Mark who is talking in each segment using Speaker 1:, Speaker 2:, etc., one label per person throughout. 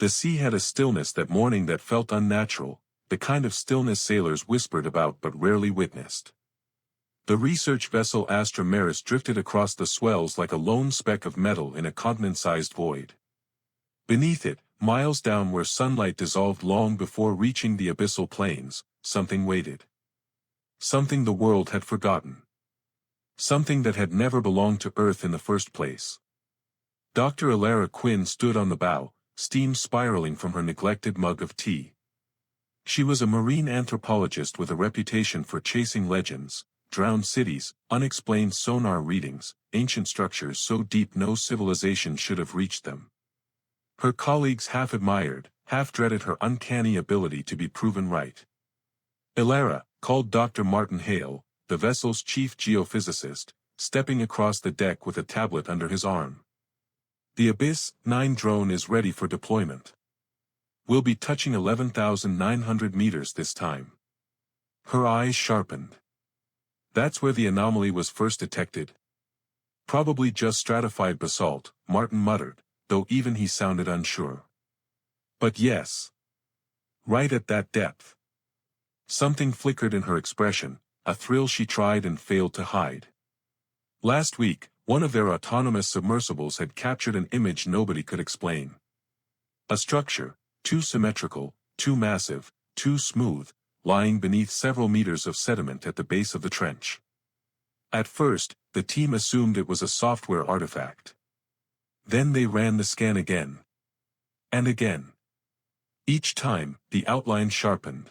Speaker 1: The sea had a stillness that morning that felt unnatural, the kind of stillness sailors whispered about but rarely witnessed. The research vessel Astro drifted across the swells like a lone speck of metal in a continent-sized void. Beneath it, miles down where sunlight dissolved long before reaching the abyssal plains, something waited. Something the world had forgotten. Something that had never belonged to Earth in the first place. Dr. Alara Quinn stood on the bow, steam spiraling from her neglected mug of tea. She was a marine anthropologist with a reputation for chasing legends, drowned cities, unexplained sonar readings, ancient structures so deep no civilization should have reached them. Her colleagues half admired, half dreaded her uncanny ability to be proven right. Alara, called Dr. Martin Hale, the vessel's chief geophysicist, stepping across the deck with a tablet under his arm. The Abyss 9 drone is ready for deployment. We'll be touching 11,900 meters this time. Her eyes sharpened. That's where the anomaly was first detected. Probably just stratified basalt, Martin muttered, though even he sounded unsure. But yes. Right at that depth. Something flickered in her expression, a thrill she tried and failed to hide. Last week, one of their autonomous submersibles had captured an image nobody could explain. A structure, too symmetrical, too massive, too smooth, lying beneath several meters of sediment at the base of the trench. At first, the team assumed it was a software artifact. Then they ran the scan again. And again. Each time, the outline sharpened.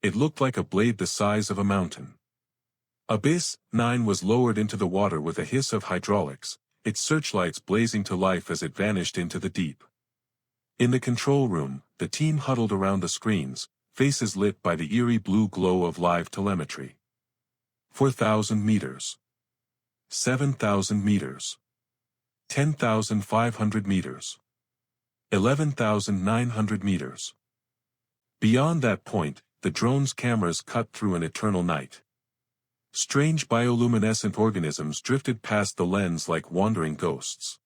Speaker 1: It looked like a blade the size of a mountain. Abyss 9 was lowered into the water with a hiss of hydraulics, its searchlights blazing to life as it vanished into the deep. In the control room, the team huddled around the screens, faces lit by the eerie blue glow of live telemetry. 4,000 meters. 7,000 meters. 10,500 meters. 11,900 meters. Beyond that point, the drone's cameras cut through an eternal night. Strange bioluminescent organisms drifted past the lens like wandering ghosts.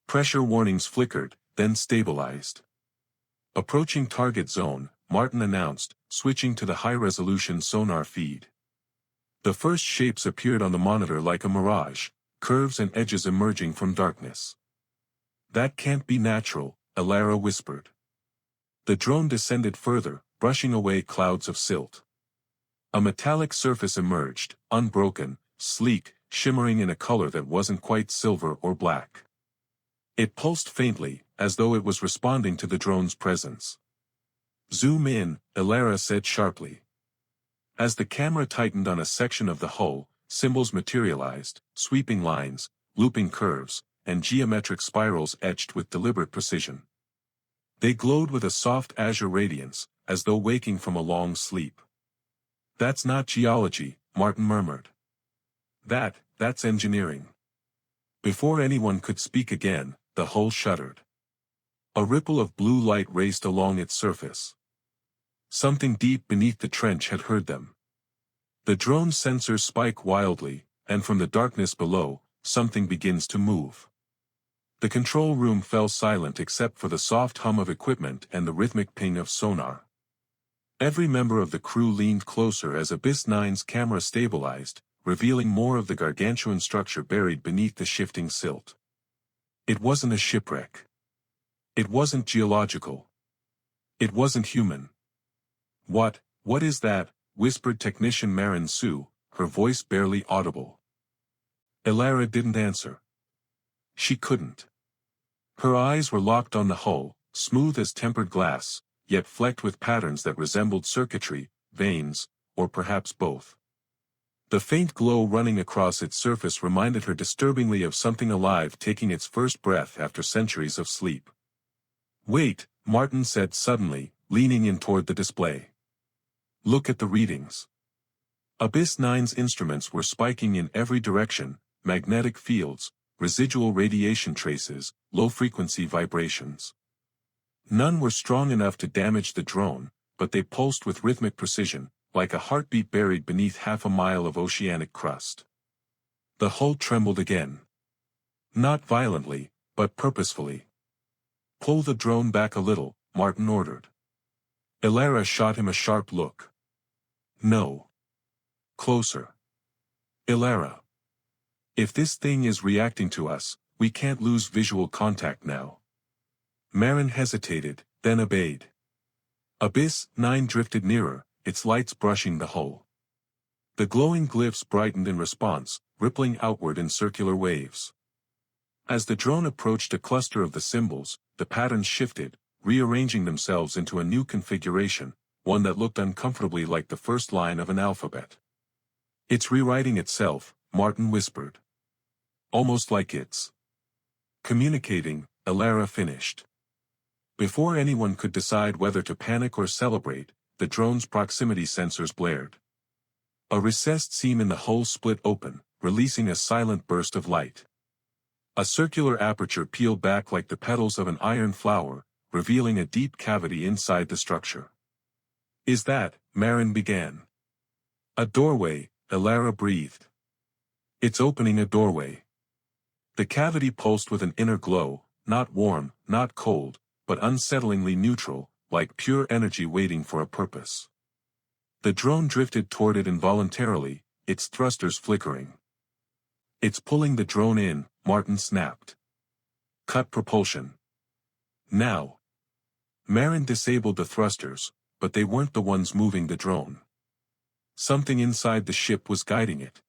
Speaker 1: Pressure warnings flickered, then stabilized. Approaching target zone, Martin announced, switching to the high-resolution sonar feed. The first shapes appeared on the monitor like a mirage, curves and edges emerging from darkness. That can't be natural, Alara whispered. The drone descended further, brushing away clouds of silt. A metallic surface emerged, unbroken, sleek, shimmering in a color that wasn't quite silver or black. It pulsed faintly, as though it was responding to the drone's presence. Zoom in, Alara said sharply. As the camera tightened on a section of the hull, symbols materialized, sweeping lines, looping curves, and geometric spirals etched with deliberate precision. They glowed with a soft azure radiance, as though waking from a long sleep. That's not geology, Martin murmured. That's engineering. Before anyone could speak again, the hull shuddered. A ripple of blue light raced along its surface. Something deep beneath the trench had heard them. The drone's sensors spike wildly, and from the darkness below, something begins to move. The control room fell silent except for the soft hum of equipment and the rhythmic ping of sonar. Every member of the crew leaned closer as Abyss 9's camera stabilized, revealing more of the gargantuan structure buried beneath the shifting silt. It wasn't a shipwreck. It wasn't geological. It wasn't human. What is that? Whispered technician Marin Sue, her voice barely audible. Alara didn't answer. She couldn't. Her eyes were locked on the hull, smooth as tempered glass, yet flecked with patterns that resembled circuitry, veins, or perhaps both. The faint glow running across its surface reminded her disturbingly of something alive taking its first breath after centuries of sleep. Wait, Martin said suddenly, leaning in toward the display. Look at the readings. Abyss 9's instruments were spiking in every direction, magnetic fields, residual radiation traces, low-frequency vibrations. None were strong enough to damage the drone, but they pulsed with rhythmic precision, like a heartbeat buried beneath half a mile of oceanic crust. The hull trembled again. Not violently, but purposefully. Pull the drone back a little, Martin ordered. Elara shot him a sharp look. No. Closer. Elara. If this thing is reacting to us, we can't lose visual contact now. Marin hesitated, then obeyed. Abyss 9 drifted nearer, its lights brushing the hull. The glowing glyphs brightened in response, rippling outward in circular waves. As the drone approached a cluster of the symbols, the patterns shifted, rearranging themselves into a new configuration, one that looked uncomfortably like the first line of an alphabet. It's rewriting itself, Martin whispered. Almost like it's communicating, Elara finished. Before anyone could decide whether to panic or celebrate, the drone's proximity sensors blared. A recessed seam in the hull split open, releasing a silent burst of light. A circular aperture peeled back like the petals of an iron flower, revealing a deep cavity inside the structure. Is that, Marin began. A doorway, Elara breathed. It's opening a doorway. The cavity pulsed with an inner glow, not warm, not cold, but unsettlingly neutral, like pure energy waiting for a purpose. The drone drifted toward it involuntarily, its thrusters flickering. It's pulling the drone in, Martin snapped. Cut propulsion. Now. Marin disabled the thrusters, but they weren't the ones moving the drone. Something inside the ship was guiding it.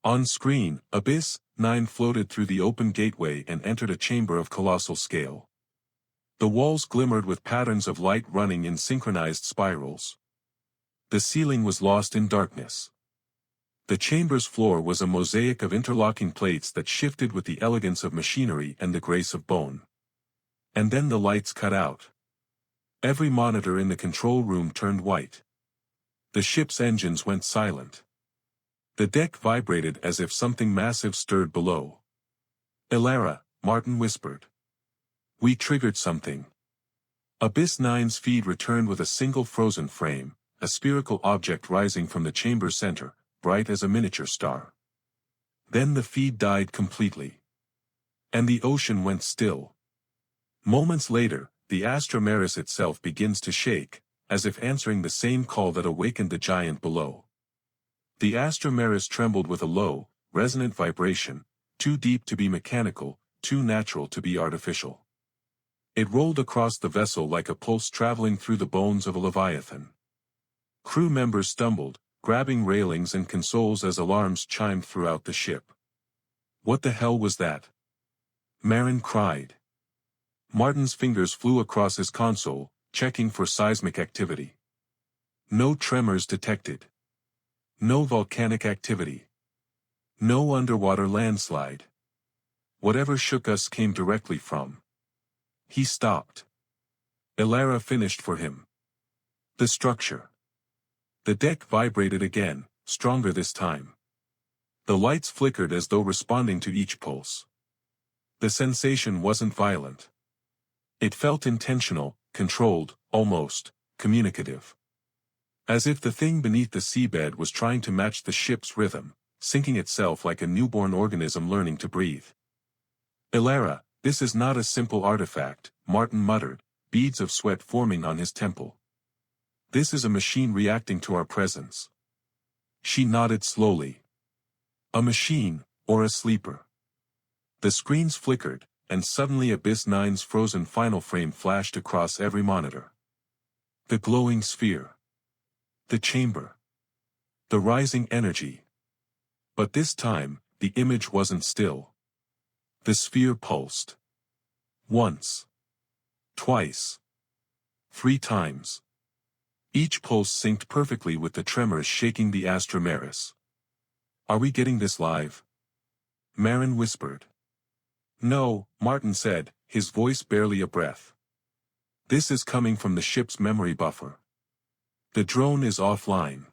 Speaker 1: On screen, Abyss 9 floated through the open gateway and entered a chamber of colossal scale. The walls glimmered with patterns of light running in synchronized spirals. The ceiling was lost in darkness. The chamber's floor was a mosaic of interlocking plates that shifted with the elegance of machinery and the grace of bone. And then the lights cut out. Every monitor in the control room turned white. The ship's engines went silent. The deck vibrated as if something massive stirred below. Elara, Martin whispered. We triggered something. Abyss 9's feed returned with a single frozen frame, a spherical object rising from the chamber's center, bright as a miniature star. Then the feed died completely. And the ocean went still. Moments later, the Astro itself begins to shake, as if answering the same call that awakened the giant below. The Astro trembled with a low, resonant vibration, too deep to be mechanical, too natural to be artificial. It rolled across the vessel like a pulse traveling through the bones of a leviathan. Crew members stumbled, grabbing railings and consoles as alarms chimed throughout the ship. What the hell was that? Marin cried. Martin's fingers flew across his console, checking for seismic activity. No tremors detected. No volcanic activity. No underwater landslide. Whatever shook us came directly from. He stopped. Elara finished for him. The structure. The deck vibrated again, stronger this time. The lights flickered as though responding to each pulse. The sensation wasn't violent. It felt intentional, controlled, almost communicative. As if the thing beneath the seabed was trying to match the ship's rhythm, syncing itself like a newborn organism learning to breathe. Elara, this is not a simple artifact, Martin muttered, beads of sweat forming on his temple. This is a machine reacting to our presence. She nodded slowly. A machine, or a sleeper. The screens flickered, and suddenly Abyss 9's frozen final frame flashed across every monitor. The glowing sphere. The chamber. The rising energy. But this time, the image wasn't still. The sphere pulsed. Once. Twice. 3 times. Each pulse synced perfectly with the tremors shaking the Astro. Are we getting this live? Marin whispered. No, Martin said, his voice barely a breath. This is coming from the ship's memory buffer. The drone is offline.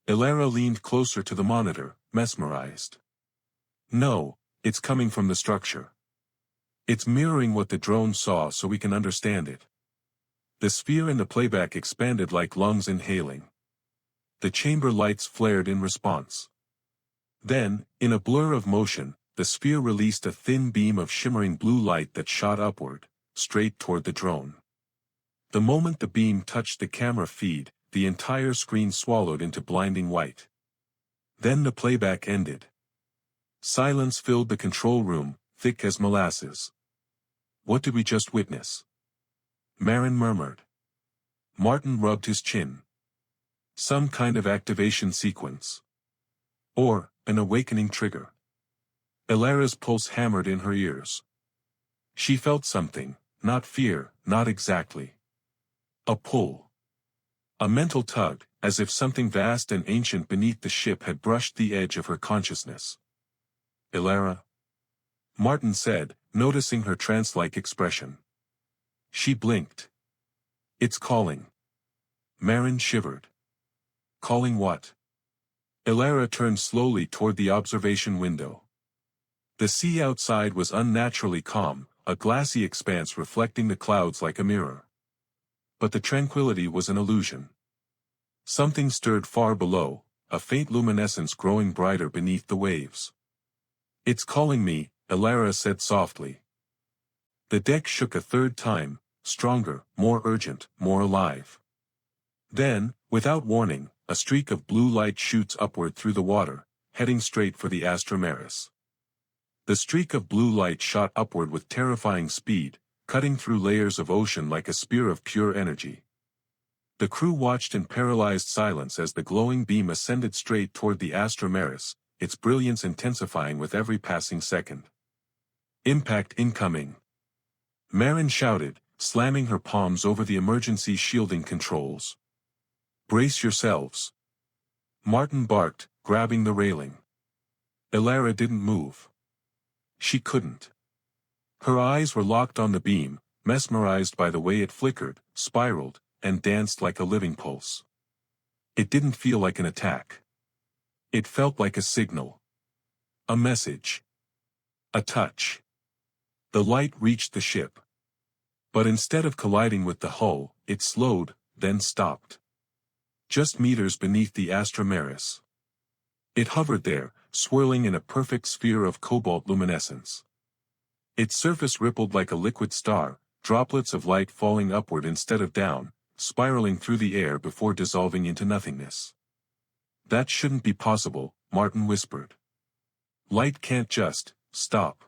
Speaker 1: Elara leaned closer to the monitor, mesmerized. No, it's coming from the structure. It's mirroring what the drone saw so we can understand it. The sphere in the playback expanded like lungs inhaling. The chamber lights flared in response. Then, in a blur of motion, the sphere released a thin beam of shimmering blue light that shot upward, straight toward the drone. The moment the beam touched the camera feed, the entire screen swallowed into blinding white. Then the playback ended. Silence filled the control room, thick as molasses. What did we just witness? Marin murmured. Martin rubbed his chin. Some kind of activation sequence. Or, an awakening trigger. Elara's pulse hammered in her ears. She felt something, not fear, not exactly. A pull. A mental tug, as if something vast and ancient beneath the ship had brushed the edge of her consciousness. Elara? Martin said, noticing her trance-like expression. She blinked. It's calling. Marin shivered. Calling what? Elara turned slowly toward the observation window. The sea outside was unnaturally calm, a glassy expanse reflecting the clouds like a mirror. But the tranquility was an illusion. Something stirred far below, a faint luminescence growing brighter beneath the waves. It's calling me, Elara said softly. The deck shook a third time, stronger, more urgent, more alive. Then, without warning, a streak of blue light shoots upward through the water, heading straight for the Astro. The streak of blue light shot upward with terrifying speed, cutting through layers of ocean like a spear of pure energy. The crew watched in paralyzed silence as the glowing beam ascended straight toward the Astro, its brilliance intensifying with every passing second. Impact incoming. Marin shouted, slamming her palms over the emergency shielding controls. Brace yourselves. Martin barked, grabbing the railing. Elara didn't move. She couldn't. Her eyes were locked on the beam, mesmerized by the way it flickered, spiraled, and danced like a living pulse. It didn't feel like an attack. It felt like a signal. A message. A touch. The light reached the ship. But instead of colliding with the hull, it slowed, then stopped. Just meters beneath the Astro. It hovered there, swirling in a perfect sphere of cobalt luminescence. Its surface rippled like a liquid star, droplets of light falling upward instead of down, spiraling through the air before dissolving into nothingness. That shouldn't be possible, Martin whispered. Light can't just stop.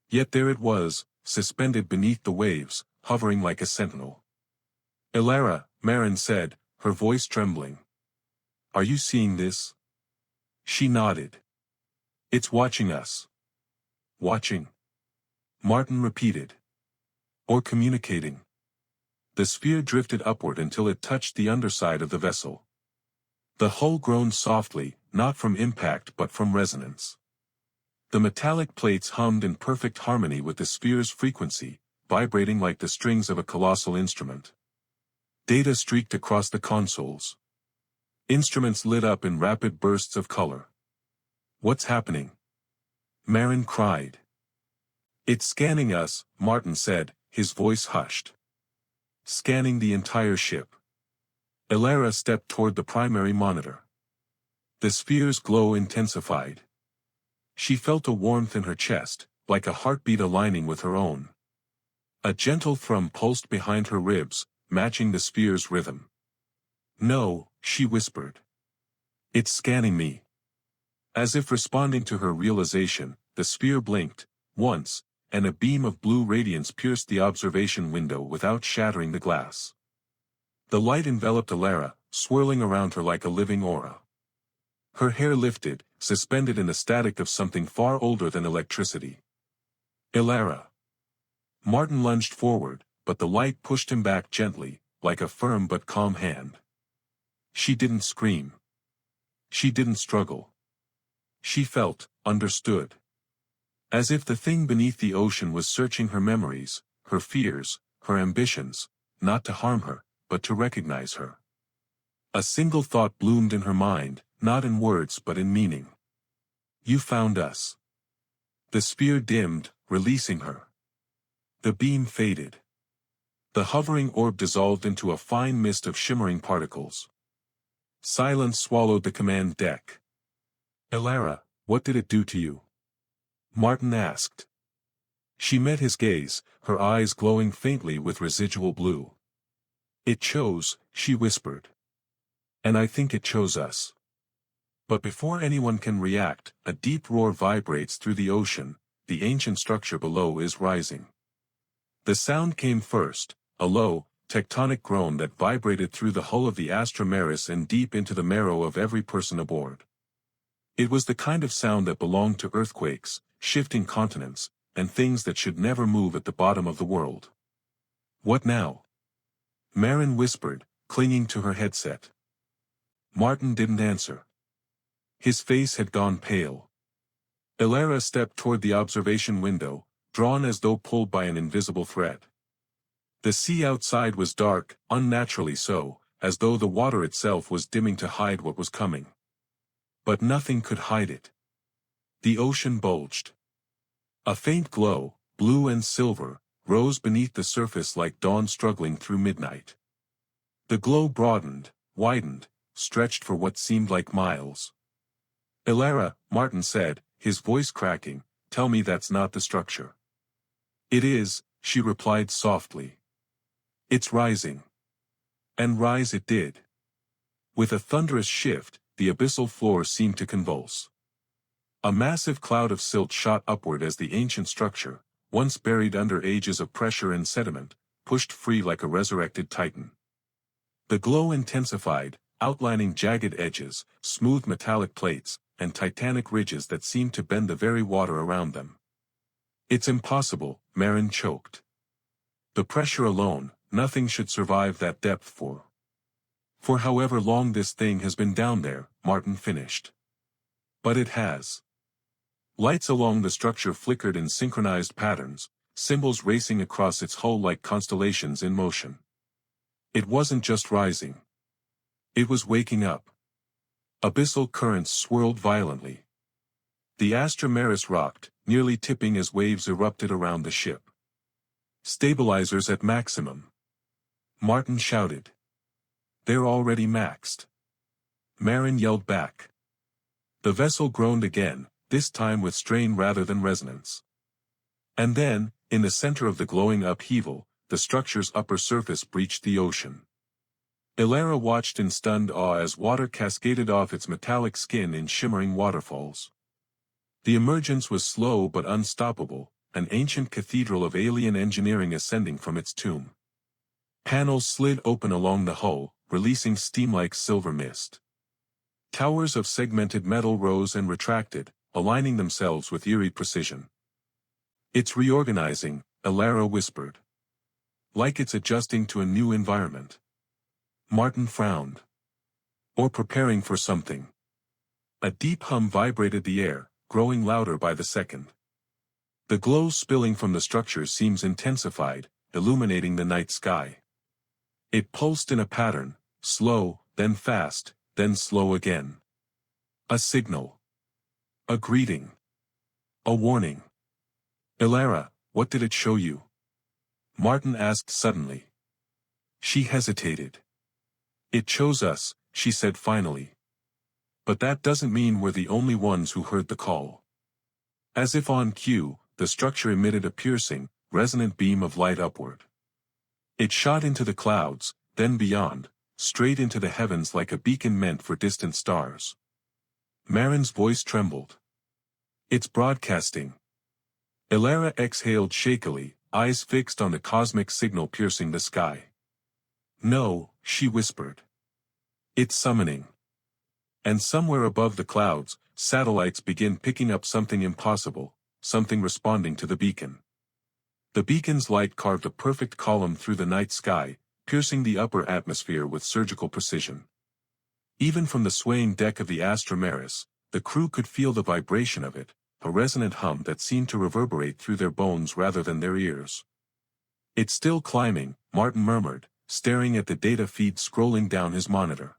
Speaker 1: Yet there it was, suspended beneath the waves, hovering like a sentinel. Elara, Marin said, her voice trembling. Are you seeing this? She nodded. It's watching us. Watching? Martin repeated. Or communicating. The sphere drifted upward until it touched the underside of the vessel. The hull groaned softly, not from impact but from resonance. The metallic plates hummed in perfect harmony with the sphere's frequency, vibrating like the strings of a colossal instrument. Data streaked across the consoles. Instruments lit up in rapid bursts of color. What's happening? Marin cried. It's scanning us, Martin said, his voice hushed. Scanning the entire ship. Elara stepped toward the primary monitor. The sphere's glow intensified. She felt a warmth in her chest, like a heartbeat aligning with her own. A gentle thrum pulsed behind her ribs, matching the sphere's rhythm. No, she whispered. It's scanning me. As if responding to her realization, the sphere blinked, once, and a beam of blue radiance pierced the observation window without shattering the glass. The light enveloped Elara, swirling around her like a living aura. Her hair lifted, suspended in the static of something far older than electricity. Elara. Martin lunged forward, but the light pushed him back gently, like a firm but calm hand. She didn't scream. She didn't struggle. She felt, understood. As if the thing beneath the ocean was searching her memories, her fears, her ambitions, not to harm her, but to recognize her. A single thought bloomed in her mind, not in words but in meaning. You found us. The sphere dimmed, releasing her. The beam faded. The hovering orb dissolved into a fine mist of shimmering particles. Silence swallowed the command deck. Elara, what did it do to you? Martin asked. She met his gaze, her eyes glowing faintly with residual blue. "It chose," she whispered. "And I think it chose us." But before anyone can react, a deep roar vibrates through the ocean. The ancient structure below is rising. The sound came first, a low, tectonic groan that vibrated through the hull of the Astro and deep into the marrow of every person aboard. It was the kind of sound that belonged to earthquakes, shifting continents, and things that should never move at the bottom of the world. "What now?" Marin whispered, clinging to her headset. Martin didn't answer. His face had gone pale. Elara stepped toward the observation window, drawn as though pulled by an invisible thread. The sea outside was dark, unnaturally so, as though the water itself was dimming to hide what was coming. But nothing could hide it. The ocean bulged. A faint glow, blue and silver, rose beneath the surface like dawn struggling through midnight. The glow broadened, widened, stretched for what seemed like miles. "Elara," Martin said, his voice cracking, "tell me that's not the structure." "It is," she replied softly. "It's rising." And rise it did. With a thunderous shift, the abyssal floor seemed to convulse. A massive cloud of silt shot upward as the ancient structure, once buried under ages of pressure and sediment, pushed free like a resurrected titan. The glow intensified, outlining jagged edges, smooth metallic plates, and titanic ridges that seemed to bend the very water around them. "It's impossible," Marin choked. "The pressure alone, nothing should survive that depth for however long this thing has been down there," Martin finished. "But it has." Lights along the structure flickered in synchronized patterns, symbols racing across its hull like constellations in motion. It wasn't just rising. It was waking up. Abyssal currents swirled violently. The Astro rocked, nearly tipping as waves erupted around the ship. "Stabilizers at maximum," Martin shouted. "They're already maxed." Marin yelled back. The vessel groaned again, this time with strain rather than resonance. And then, in the center of the glowing upheaval, the structure's upper surface breached the ocean. Elara watched in stunned awe as water cascaded off its metallic skin in shimmering waterfalls. The emergence was slow but unstoppable, an ancient cathedral of alien engineering ascending from its tomb. Panels slid open along the hull, releasing steam like silver mist. Towers of segmented metal rose and retracted, aligning themselves with eerie precision. "It's reorganizing," Elara whispered. "Like it's adjusting to a new environment." Martin frowned. "Or preparing for something." A deep hum vibrated the air, growing louder by the second. The glow spilling from the structure seems intensified, illuminating the night sky. It pulsed in a pattern, slow, then fast, then slow again. A signal. A greeting. A warning. "Elara, what did it show you?" Martin asked suddenly. She hesitated. "It chose us," she said finally. "But that doesn't mean we're the only ones who heard the call." As if on cue, the structure emitted a piercing, resonant beam of light upward. It shot into the clouds, then beyond, straight into the heavens like a beacon meant for distant stars. Marin's voice trembled. "It's broadcasting." Elara exhaled shakily, eyes fixed on the cosmic signal piercing the sky. "No," she whispered. "It's summoning." And somewhere above the clouds, satellites begin picking up something impossible, something responding to the beacon. The beacon's light carved a perfect column through the night sky, piercing the upper atmosphere with surgical precision. Even from the swaying deck of the Astro, the crew could feel the vibration of it, a resonant hum that seemed to reverberate through their bones rather than their ears. "It's still climbing," Martin murmured, staring at the data feed scrolling down his monitor.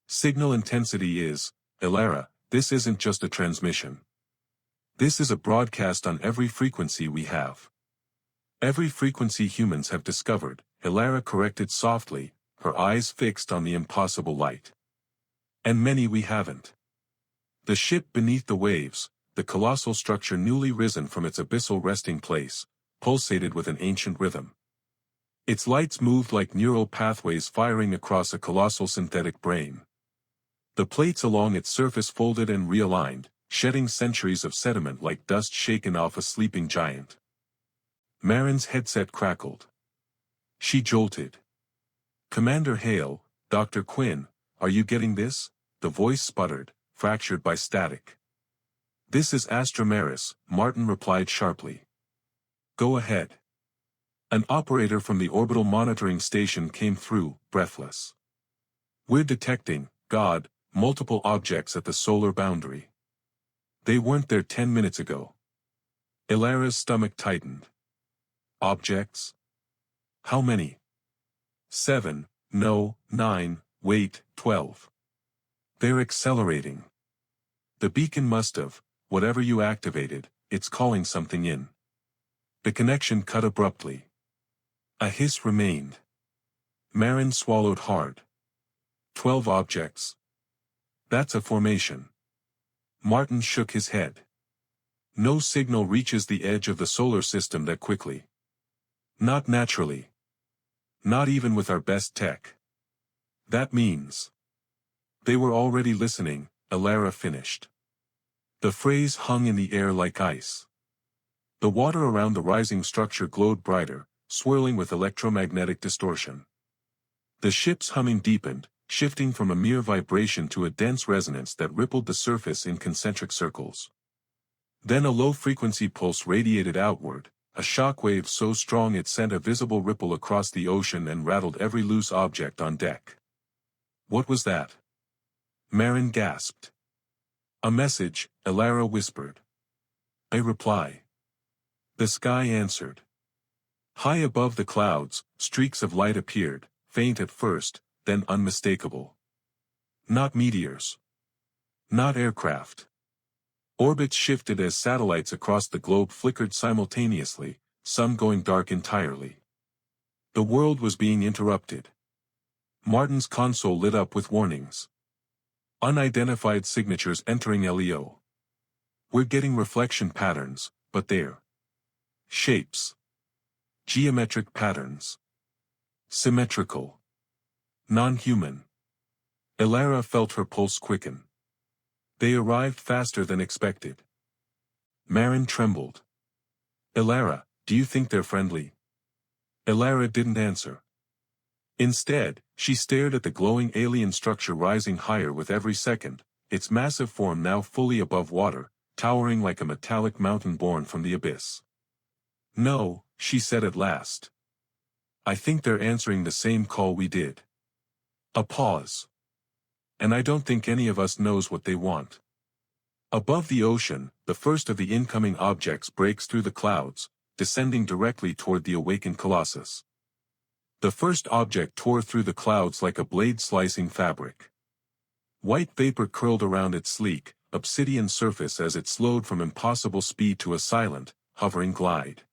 Speaker 1: "Signal intensity is, Elara, this isn't just a transmission. This is a broadcast on every frequency we have. Every frequency humans have discovered," Elara corrected softly, her eyes fixed on the impossible light. "And many we haven't. The ship beneath the waves, the colossal structure newly risen from its abyssal resting place, pulsated with an ancient rhythm. Its lights moved like neural pathways firing across a colossal synthetic brain. The plates along its surface folded and realigned, shedding centuries of sediment like dust shaken off a sleeping giant. Marin's headset crackled. She jolted. "Commander Hale, Dr. Quinn, are you getting this?" The voice sputtered, fractured by static. "This is Astro," Martin replied sharply. "Go ahead." An operator from the orbital monitoring station came through, breathless. "We're detecting, God, multiple objects at the solar boundary. They weren't there 10 minutes ago." Ilara's stomach tightened. "Objects? How many?" 7, no, 9, wait, 12. They're accelerating. The beacon must have, whatever you activated, it's calling something in." The connection cut abruptly. A hiss remained. Marin swallowed hard. 12 objects. That's a formation. Martin shook his head. No signal reaches the edge of the solar system that quickly. Not naturally. Not even with our best tech. That means. They were already listening, Ilara finished. The phrase hung in the air like ice. The water around the rising structure glowed brighter, swirling with electromagnetic distortion. The ship's humming deepened, shifting from a mere vibration to a dense resonance that rippled the surface in concentric circles. Then a low-frequency pulse radiated outward, a shock wave so strong it sent a visible ripple across the ocean and rattled every loose object on deck. "What was that?" Marin gasped. "A message," Ilara whispered. "A reply." The sky answered. High above the clouds, streaks of light appeared, faint at first, then unmistakable. Not meteors. Not aircraft. Orbits shifted as satellites across the globe flickered simultaneously, some going dark entirely. The world was being interrupted. Martin's console lit up with warnings. Unidentified signatures entering LEO. We're getting reflection patterns, but they're shapes. Geometric patterns. Symmetrical. Non-human. Ilara felt her pulse quicken. They arrived faster than expected. Marin trembled. "Ilara, do you think they're friendly?" Ilara didn't answer. Instead, she stared at the glowing alien structure rising higher with every second, its massive form now fully above water, towering like a metallic mountain born from the abyss. "No," she said at last. "I think they're answering the same call we did." A pause. "And I don't think any of us knows what they want." Above the ocean, the first of the incoming objects breaks through the clouds, descending directly toward the awakened Colossus. The first object tore through the clouds like a blade slicing fabric. White vapor curled around its sleek, obsidian surface as it slowed from impossible speed to a silent, hovering glide.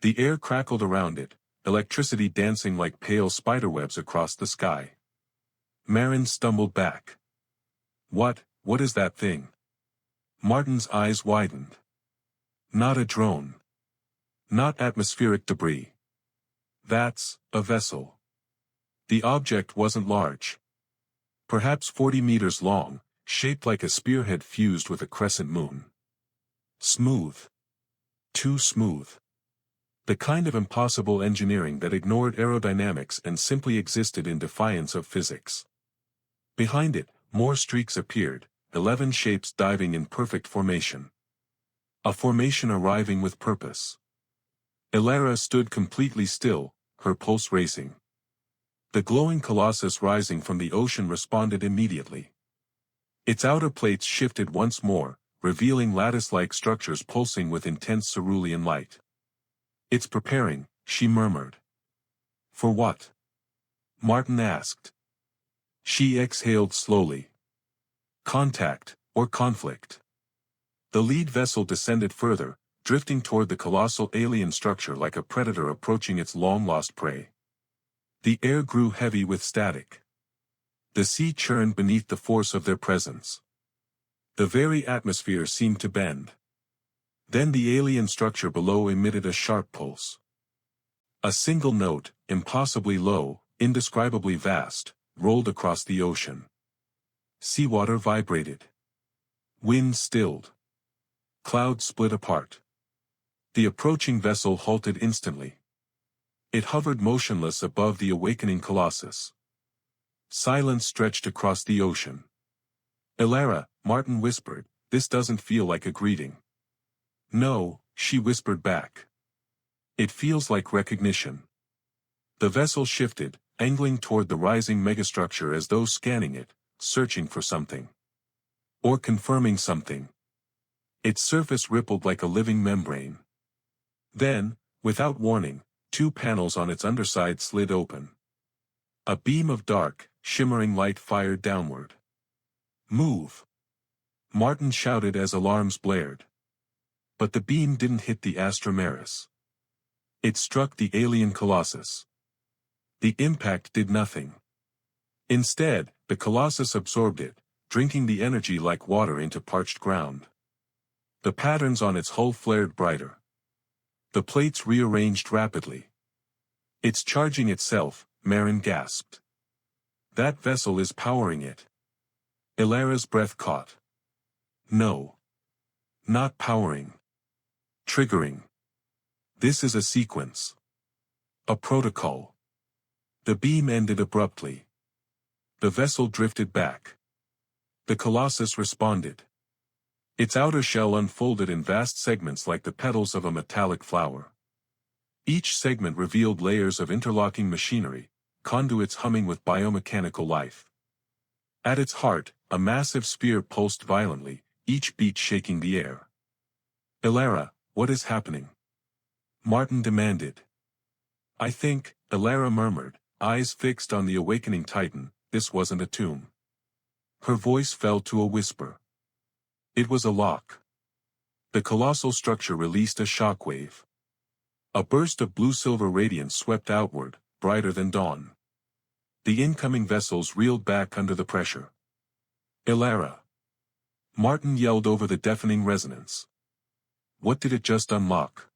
Speaker 1: The air crackled around it, electricity dancing like pale spiderwebs across the sky. Marin stumbled back. What is that thing?" Martin's eyes widened. "Not a drone. Not atmospheric debris. That's a vessel." The object wasn't large. Perhaps 40 meters long, shaped like a spearhead fused with a crescent moon. Smooth. Too smooth. The kind of impossible engineering that ignored aerodynamics and simply existed in defiance of physics. Behind it, more streaks appeared, 11 shapes diving in perfect formation. A formation arriving with purpose. Ilara stood completely still, her pulse racing. The glowing colossus rising from the ocean responded immediately. Its outer plates shifted once more, revealing lattice-like structures pulsing with intense cerulean light. "It's preparing," she murmured. "For what?" Martin asked. She exhaled slowly. "Contact, or conflict." The lead vessel descended further, drifting toward the colossal alien structure like a predator approaching its long-lost prey. The air grew heavy with static. The sea churned beneath the force of their presence. The very atmosphere seemed to bend. Then the alien structure below emitted a sharp pulse. A single note, impossibly low, indescribably vast, rolled across the ocean. Seawater vibrated. Wind stilled. Clouds split apart. The approaching vessel halted instantly. It hovered motionless above the awakening colossus. Silence stretched across the ocean. "Elara," Martin whispered, "this doesn't feel like a greeting." "No," she whispered back. "It feels like recognition." The vessel shifted, angling toward the rising megastructure as though scanning it, searching for something. Or confirming something. Its surface rippled like a living membrane. Then, without warning, two panels on its underside slid open. A beam of dark, shimmering light fired downward. "Move!" Martin shouted as alarms blared. But the beam didn't hit the Astromeris. It struck the alien colossus. The impact did nothing. Instead, the colossus absorbed it, drinking the energy like water into parched ground. The patterns on its hull flared brighter. The plates rearranged rapidly. "It's charging itself," Marin gasped. "That vessel is powering it." Elara's breath caught. "No. Not powering. Triggering. This is a sequence. A protocol." The beam ended abruptly. The vessel drifted back. The colossus responded. Its outer shell unfolded in vast segments like the petals of a metallic flower. Each segment revealed layers of interlocking machinery, conduits humming with biomechanical life. At its heart, a massive sphere pulsed violently, each beat shaking the air. "Elara, what is happening?" Martin demanded. "I think," Elara murmured, eyes fixed on the awakening titan, "this wasn't a tomb." Her voice fell to a whisper. It was a lock. The colossal structure released a shockwave. A burst of blue-silver radiance swept outward, brighter than dawn. The incoming vessels reeled back under the pressure. "Elara!" Martin yelled over the deafening resonance. What did it just unlock?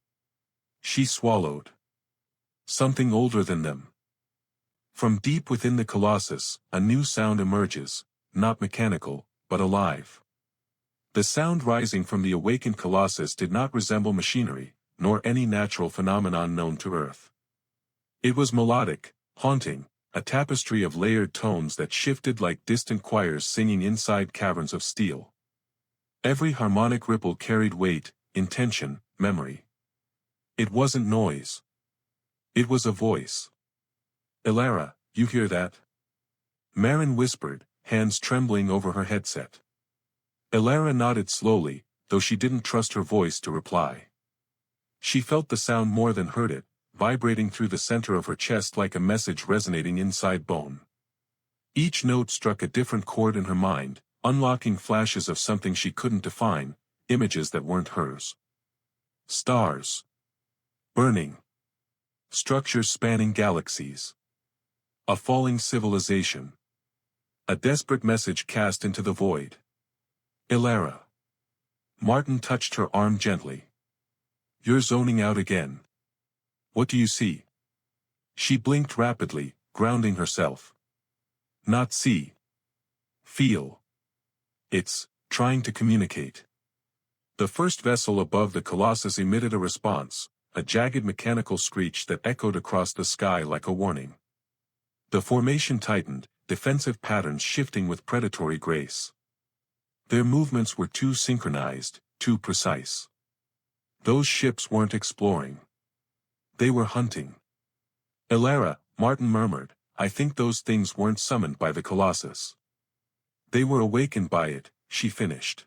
Speaker 1: She swallowed. Something older than them. From deep within the colossus, a new sound emerges, not mechanical, but alive. The sound rising from the awakened colossus did not resemble machinery, nor any natural phenomenon known to Earth. It was melodic, haunting, a tapestry of layered tones that shifted like distant choirs singing inside caverns of steel. Every harmonic ripple carried weight, intention, memory. It wasn't noise. It was a voice. "Elara, you hear that?" Marin whispered, hands trembling over her headset. Elara nodded slowly, though she didn't trust her voice to reply. She felt the sound more than heard it, vibrating through the center of her chest like a message resonating inside bone. Each note struck a different chord in her mind, unlocking flashes of something she couldn't define, images that weren't hers. Stars. Burning. Structures spanning galaxies. A falling civilization. A desperate message cast into the void. "Elara." Martin touched her arm gently. "You're zoning out again. What do you see?" She blinked rapidly, grounding herself. "Not see. Feel. It's trying to communicate." The first vessel above the colossus emitted a response, a jagged mechanical screech that echoed across the sky like a warning. The formation tightened, defensive patterns shifting with predatory grace. Their movements were too synchronized, too precise. Those ships weren't exploring. They were hunting. "Elara," Martin murmured, "I think those things weren't summoned by the colossus. They were awakened by it," she finished.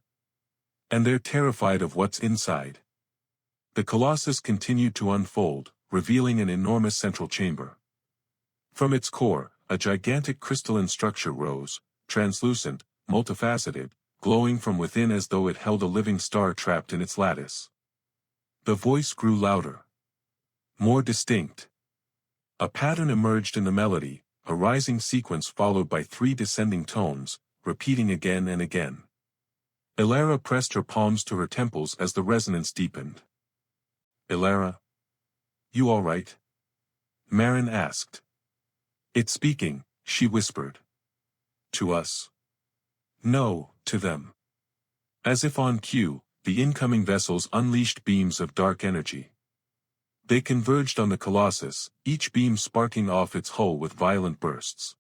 Speaker 1: "And they're terrified of what's inside." The colossus continued to unfold, revealing an enormous central chamber. From its core, a gigantic crystalline structure rose, translucent, multifaceted, glowing from within as though it held a living star trapped in its lattice. The voice grew louder. More distinct. A pattern emerged in the melody, a rising sequence followed by 3 descending tones, repeating again and again. Ilara pressed her palms to her temples as the resonance deepened. Ilara? You all right? Marin asked. It's speaking, she whispered. To us? No, to them. As if on cue, the incoming vessels unleashed beams of dark energy. They converged on the Colossus, each beam sparking off its hull with violent bursts.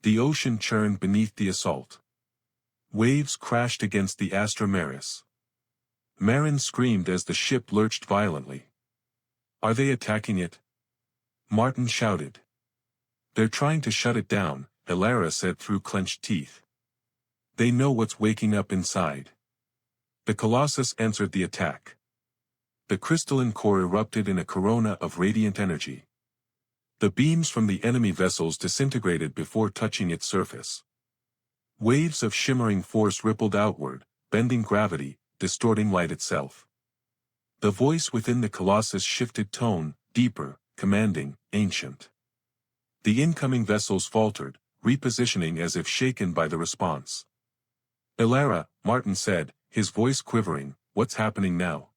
Speaker 1: The ocean churned beneath the assault. Waves crashed against the Astro. Marin screamed as the ship lurched violently. Are they attacking it? Martin shouted. They're trying to shut it down, Ilara said through clenched teeth. They know what's waking up inside. The Colossus answered the attack. The crystalline core erupted in a corona of radiant energy. The beams from the enemy vessels disintegrated before touching its surface. Waves of shimmering force rippled outward, bending gravity, distorting light itself. The voice within the Colossus shifted tone, deeper, commanding, ancient. The incoming vessels faltered, repositioning as if shaken by the response. Ilara, Martin said, his voice quivering, what's happening now?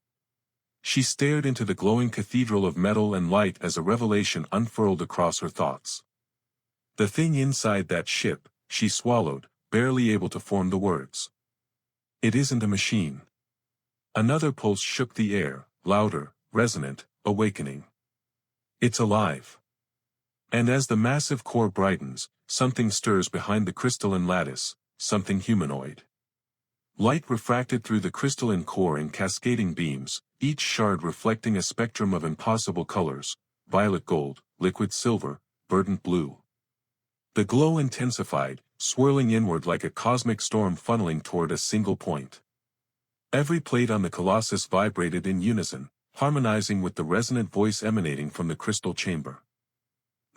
Speaker 1: She stared into the glowing cathedral of metal and light as a revelation unfurled across her thoughts. The thing inside that ship, she swallowed, barely able to form the words. It isn't a machine. Another pulse shook the air, louder, resonant, awakening. It's alive. And as the massive core brightens, something stirs behind the crystalline lattice, something humanoid. Light refracted through the crystalline core in cascading beams, each shard reflecting a spectrum of impossible colors, violet gold, liquid silver, verdant blue. The glow intensified, swirling inward like a cosmic storm funneling toward a single point. Every plate on the Colossus vibrated in unison, harmonizing with the resonant voice emanating from the crystal chamber.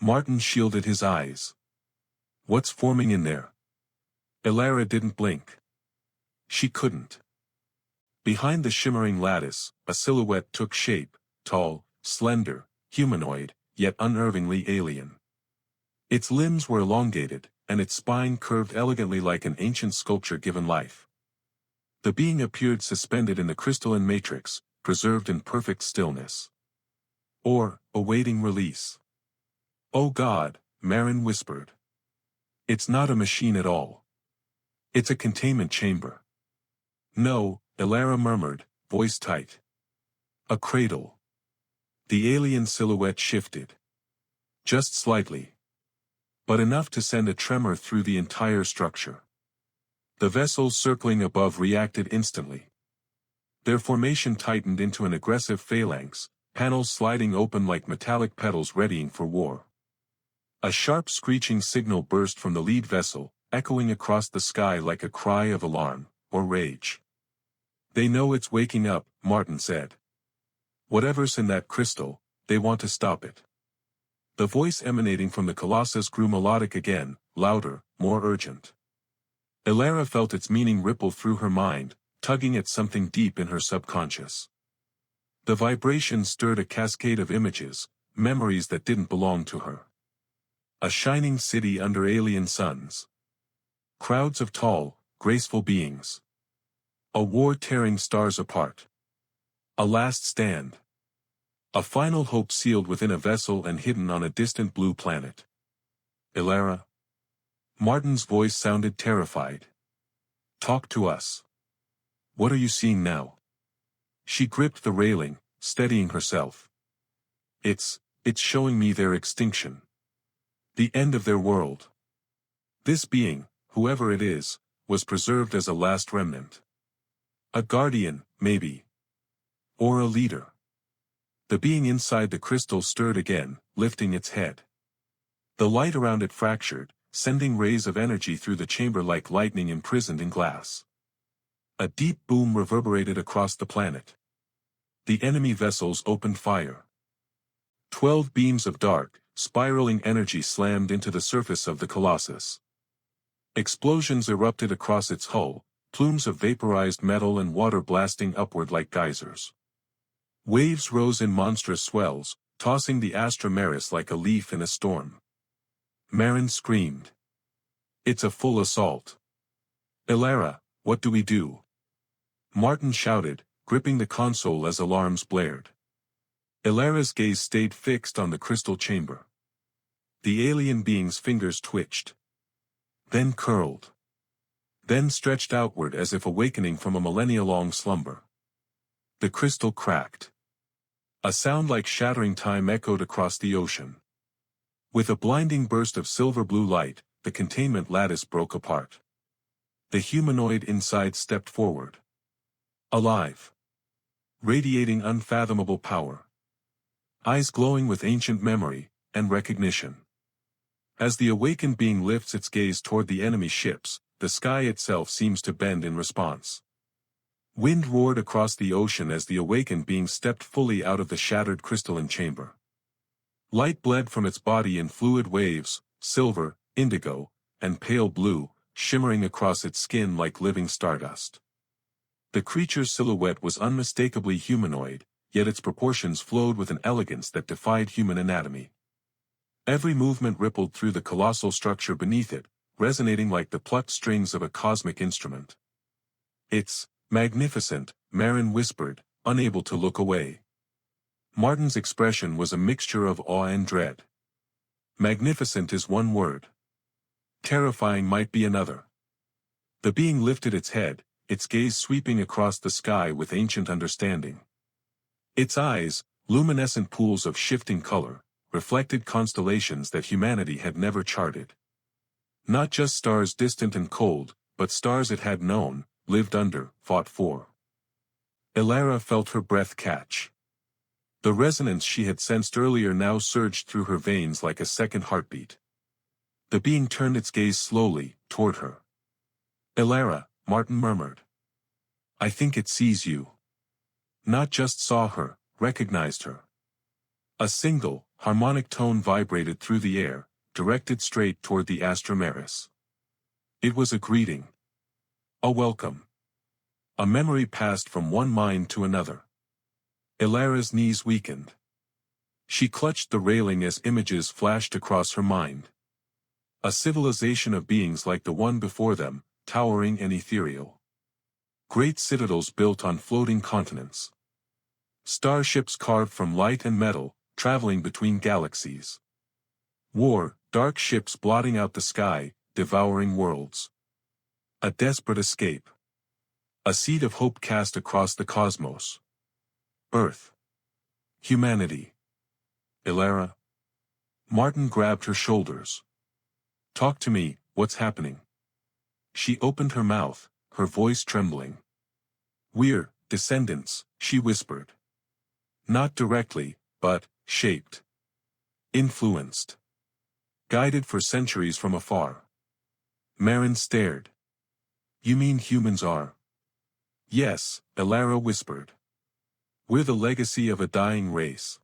Speaker 1: Martin shielded his eyes. What's forming in there? Ilara didn't blink. She couldn't. Behind the shimmering lattice, a silhouette took shape, tall, slender, humanoid, yet unnervingly alien. Its limbs were elongated, and its spine curved elegantly like an ancient sculpture given life. The being appeared suspended in the crystalline matrix, preserved in perfect stillness. Or, awaiting release. Oh God, Marin whispered. It's not a machine at all. It's a containment chamber. No, Ilara murmured, voice tight. A cradle. The alien silhouette shifted. Just slightly. But enough to send a tremor through the entire structure. The vessels circling above reacted instantly. Their formation tightened into an aggressive phalanx, panels sliding open like metallic petals readying for war. A sharp screeching signal burst from the lead vessel, echoing across the sky like a cry of alarm, or rage. They know it's waking up, Martin said. Whatever's in that crystal, they want to stop it. The voice emanating from the Colossus grew melodic again, louder, more urgent. Ilara felt its meaning ripple through her mind, tugging at something deep in her subconscious. The vibration stirred a cascade of images, memories that didn't belong to her. A shining city under alien suns. Crowds of tall, graceful beings. A war tearing stars apart. A last stand. A final hope sealed within a vessel and hidden on a distant blue planet. Ilara. Martin's voice sounded terrified. Talk to us. What are you seeing now? She gripped the railing, steadying herself. It's showing me their extinction. The end of their world. This being, whoever it is, was preserved as a last remnant. A guardian, maybe. Or a leader. The being inside the crystal stirred again, lifting its head. The light around it fractured, sending rays of energy through the chamber like lightning imprisoned in glass. A deep boom reverberated across the planet. The enemy vessels opened fire. 12 beams of dark, spiraling energy slammed into the surface of the Colossus. Explosions erupted across its hull, plumes of vaporized metal and water blasting upward like geysers. Waves rose in monstrous swells, tossing the Astro like a leaf in a storm. Marin screamed. It's a full assault. Ilara, what do we do? Martin shouted, gripping the console as alarms blared. Ilara's gaze stayed fixed on the crystal chamber. The alien being's fingers twitched. Then curled. Then stretched outward as if awakening from a millennia-long slumber. The crystal cracked. A sound like shattering time echoed across the ocean. With a blinding burst of silver-blue light, the containment lattice broke apart. The humanoid inside stepped forward. Alive. Radiating unfathomable power. Eyes glowing with ancient memory and recognition. As the awakened being lifts its gaze toward the enemy ships, the sky itself seems to bend in response. Wind roared across the ocean as the awakened being stepped fully out of the shattered crystalline chamber. Light bled from its body in fluid waves, silver, indigo, and pale blue, shimmering across its skin like living stardust. The creature's silhouette was unmistakably humanoid, yet its proportions flowed with an elegance that defied human anatomy. Every movement rippled through the colossal structure beneath it, resonating like the plucked strings of a cosmic instrument. "It's magnificent," Marin whispered, unable to look away. Martin's expression was a mixture of awe and dread. Magnificent is one word. Terrifying might be another. The being lifted its head, its gaze sweeping across the sky with ancient understanding. Its eyes, luminescent pools of shifting color, reflected constellations that humanity had never charted. Not just stars distant and cold, but stars it had known, lived under, fought for. Ilara felt her breath catch. The resonance she had sensed earlier now surged through her veins like a second heartbeat. The being turned its gaze slowly, toward her. "Ilara," Martin murmured. "I think it sees you." Not just saw her, recognized her. A single, harmonic tone vibrated through the air, directed straight toward the Astro. It was a greeting. A welcome. A memory passed from one mind to another. Ilara's knees weakened. She clutched the railing as images flashed across her mind. A civilization of beings like the one before them, towering and ethereal. Great citadels built on floating continents. Starships carved from light and metal, traveling between galaxies. War, dark ships blotting out the sky, devouring worlds. A desperate escape. A seed of hope cast across the cosmos. Earth. Humanity. Ilara. Martin grabbed her shoulders. "Talk to me, what's happening?" She opened her mouth, her voice trembling. "We're descendants," she whispered. Not directly, but shaped. Influenced. Guided for centuries from afar. Marin stared. "You mean humans are?" "Yes," Ilara whispered. "We're the legacy of a dying race.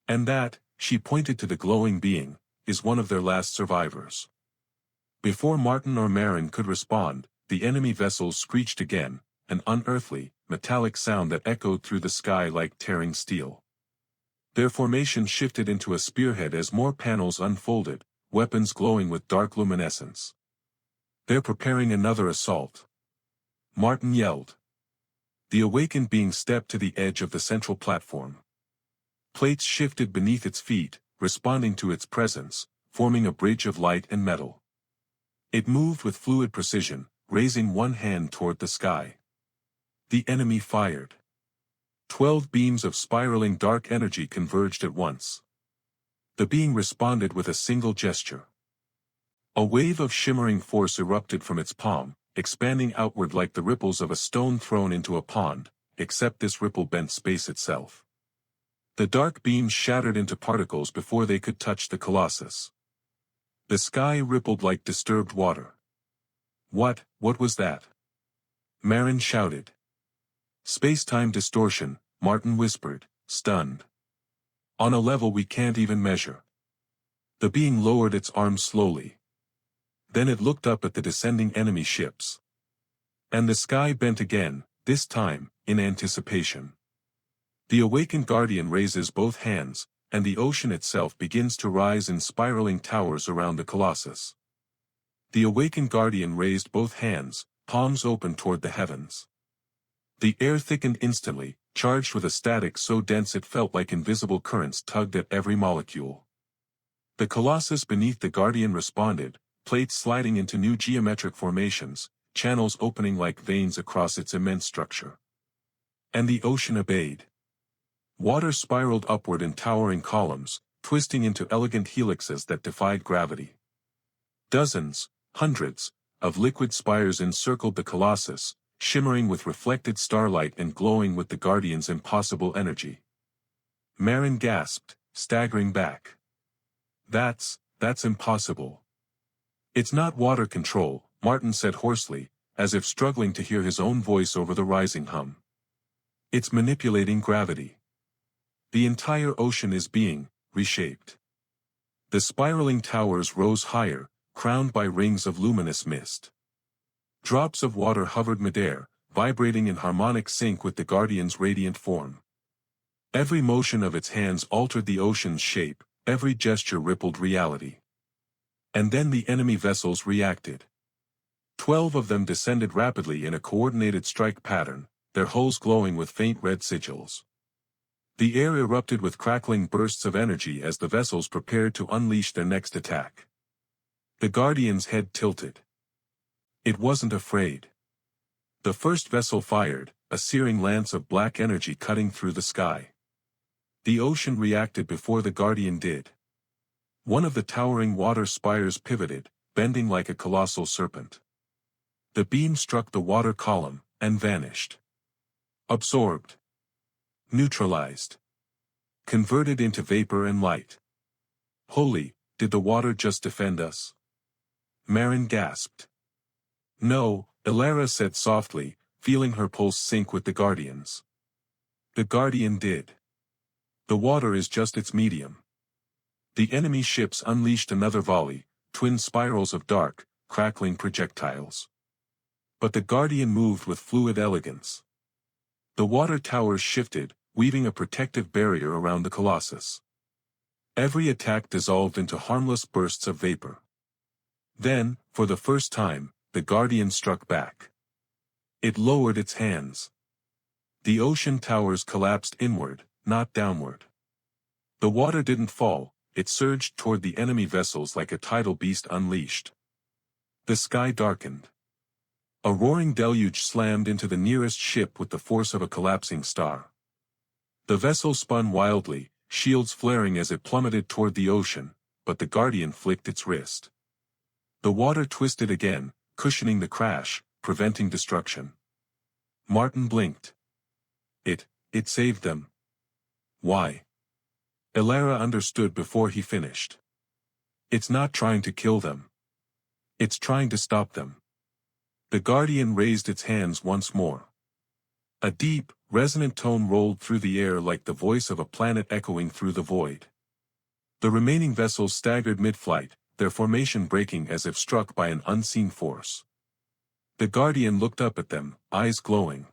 Speaker 1: And that," she pointed to the glowing being, "is one of their last survivors." Before Martin or Marin could respond, the enemy vessels screeched again, an unearthly, metallic sound that echoed through the sky like tearing steel. Their formation shifted into a spearhead as more panels unfolded, weapons glowing with dark luminescence. "They're preparing another assault," Martin yelled. The awakened being stepped to the edge of the central platform. Plates shifted beneath its feet, responding to its presence, forming a bridge of light and metal. It moved with fluid precision, raising one hand toward the sky. The enemy fired. 12 beams of spiraling dark energy converged at once. The being responded with a single gesture. A wave of shimmering force erupted from its palm, expanding outward like the ripples of a stone thrown into a pond, except this ripple bent space itself. The dark beams shattered into particles before they could touch the Colossus. The sky rippled like disturbed water. What was that?" Marin shouted. "Space-time distortion," Martin whispered, stunned. "On a level we can't even measure." The being lowered its arms slowly. Then it looked up at the descending enemy ships. And the sky bent again, this time, in anticipation. The awakened guardian raises both hands, and the ocean itself begins to rise in spiraling towers around the Colossus. The awakened guardian raised both hands, palms open toward the heavens. The air thickened instantly, charged with a static so dense it felt like invisible currents tugged at every molecule. The colossus beneath the Guardian responded, plates sliding into new geometric formations, channels opening like veins across its immense structure. And the ocean obeyed. Water spiraled upward in towering columns, twisting into elegant helixes that defied gravity. Dozens, hundreds, of liquid spires encircled the colossus, shimmering with reflected starlight and glowing with the Guardian's impossible energy. Marin gasped, staggering back. That's impossible. It's not water control, Martin said hoarsely, as if struggling to hear his own voice over the rising hum. It's manipulating gravity. The entire ocean is being reshaped. The spiraling towers rose higher, crowned by rings of luminous mist. Drops of water hovered midair, vibrating in harmonic sync with the Guardian's radiant form. Every motion of its hands altered the ocean's shape, every gesture rippled reality. And then the enemy vessels reacted. 12 of them descended rapidly in a coordinated strike pattern, their hulls glowing with faint red sigils. The air erupted with crackling bursts of energy as the vessels prepared to unleash their next attack. The Guardian's head tilted. It wasn't afraid. The first vessel fired, a searing lance of black energy cutting through the sky. The ocean reacted before the Guardian did. One of the towering water spires pivoted, bending like a colossal serpent. The beam struck the water column, and vanished. Absorbed. Neutralized. Converted into vapor and light. Holy, did the water just defend us? Marin gasped. No, Elara said softly, feeling her pulse sync with the Guardian's. The Guardian did. The water is just its medium. The enemy ships unleashed another volley, twin spirals of dark, crackling projectiles. But the Guardian moved with fluid elegance. The water towers shifted, weaving a protective barrier around the colossus. Every attack dissolved into harmless bursts of vapor. Then, for the first time, the Guardian struck back. It lowered its hands. The ocean towers collapsed inward, not downward. The water didn't fall, it surged toward the enemy vessels like a tidal beast unleashed. The sky darkened. A roaring deluge slammed into the nearest ship with the force of a collapsing star. The vessel spun wildly, shields flaring as it plummeted toward the ocean, but the Guardian flicked its wrist. The water twisted again, cushioning the crash, preventing destruction. Martin blinked. It saved them. Why? Elara understood before he finished. It's not trying to kill them. It's trying to stop them. The Guardian raised its hands once more. A deep, resonant tone rolled through the air like the voice of a planet echoing through the void. The remaining vessels staggered mid-flight, their formation breaking as if struck by an unseen force. The Guardian looked up at them, eyes glowing.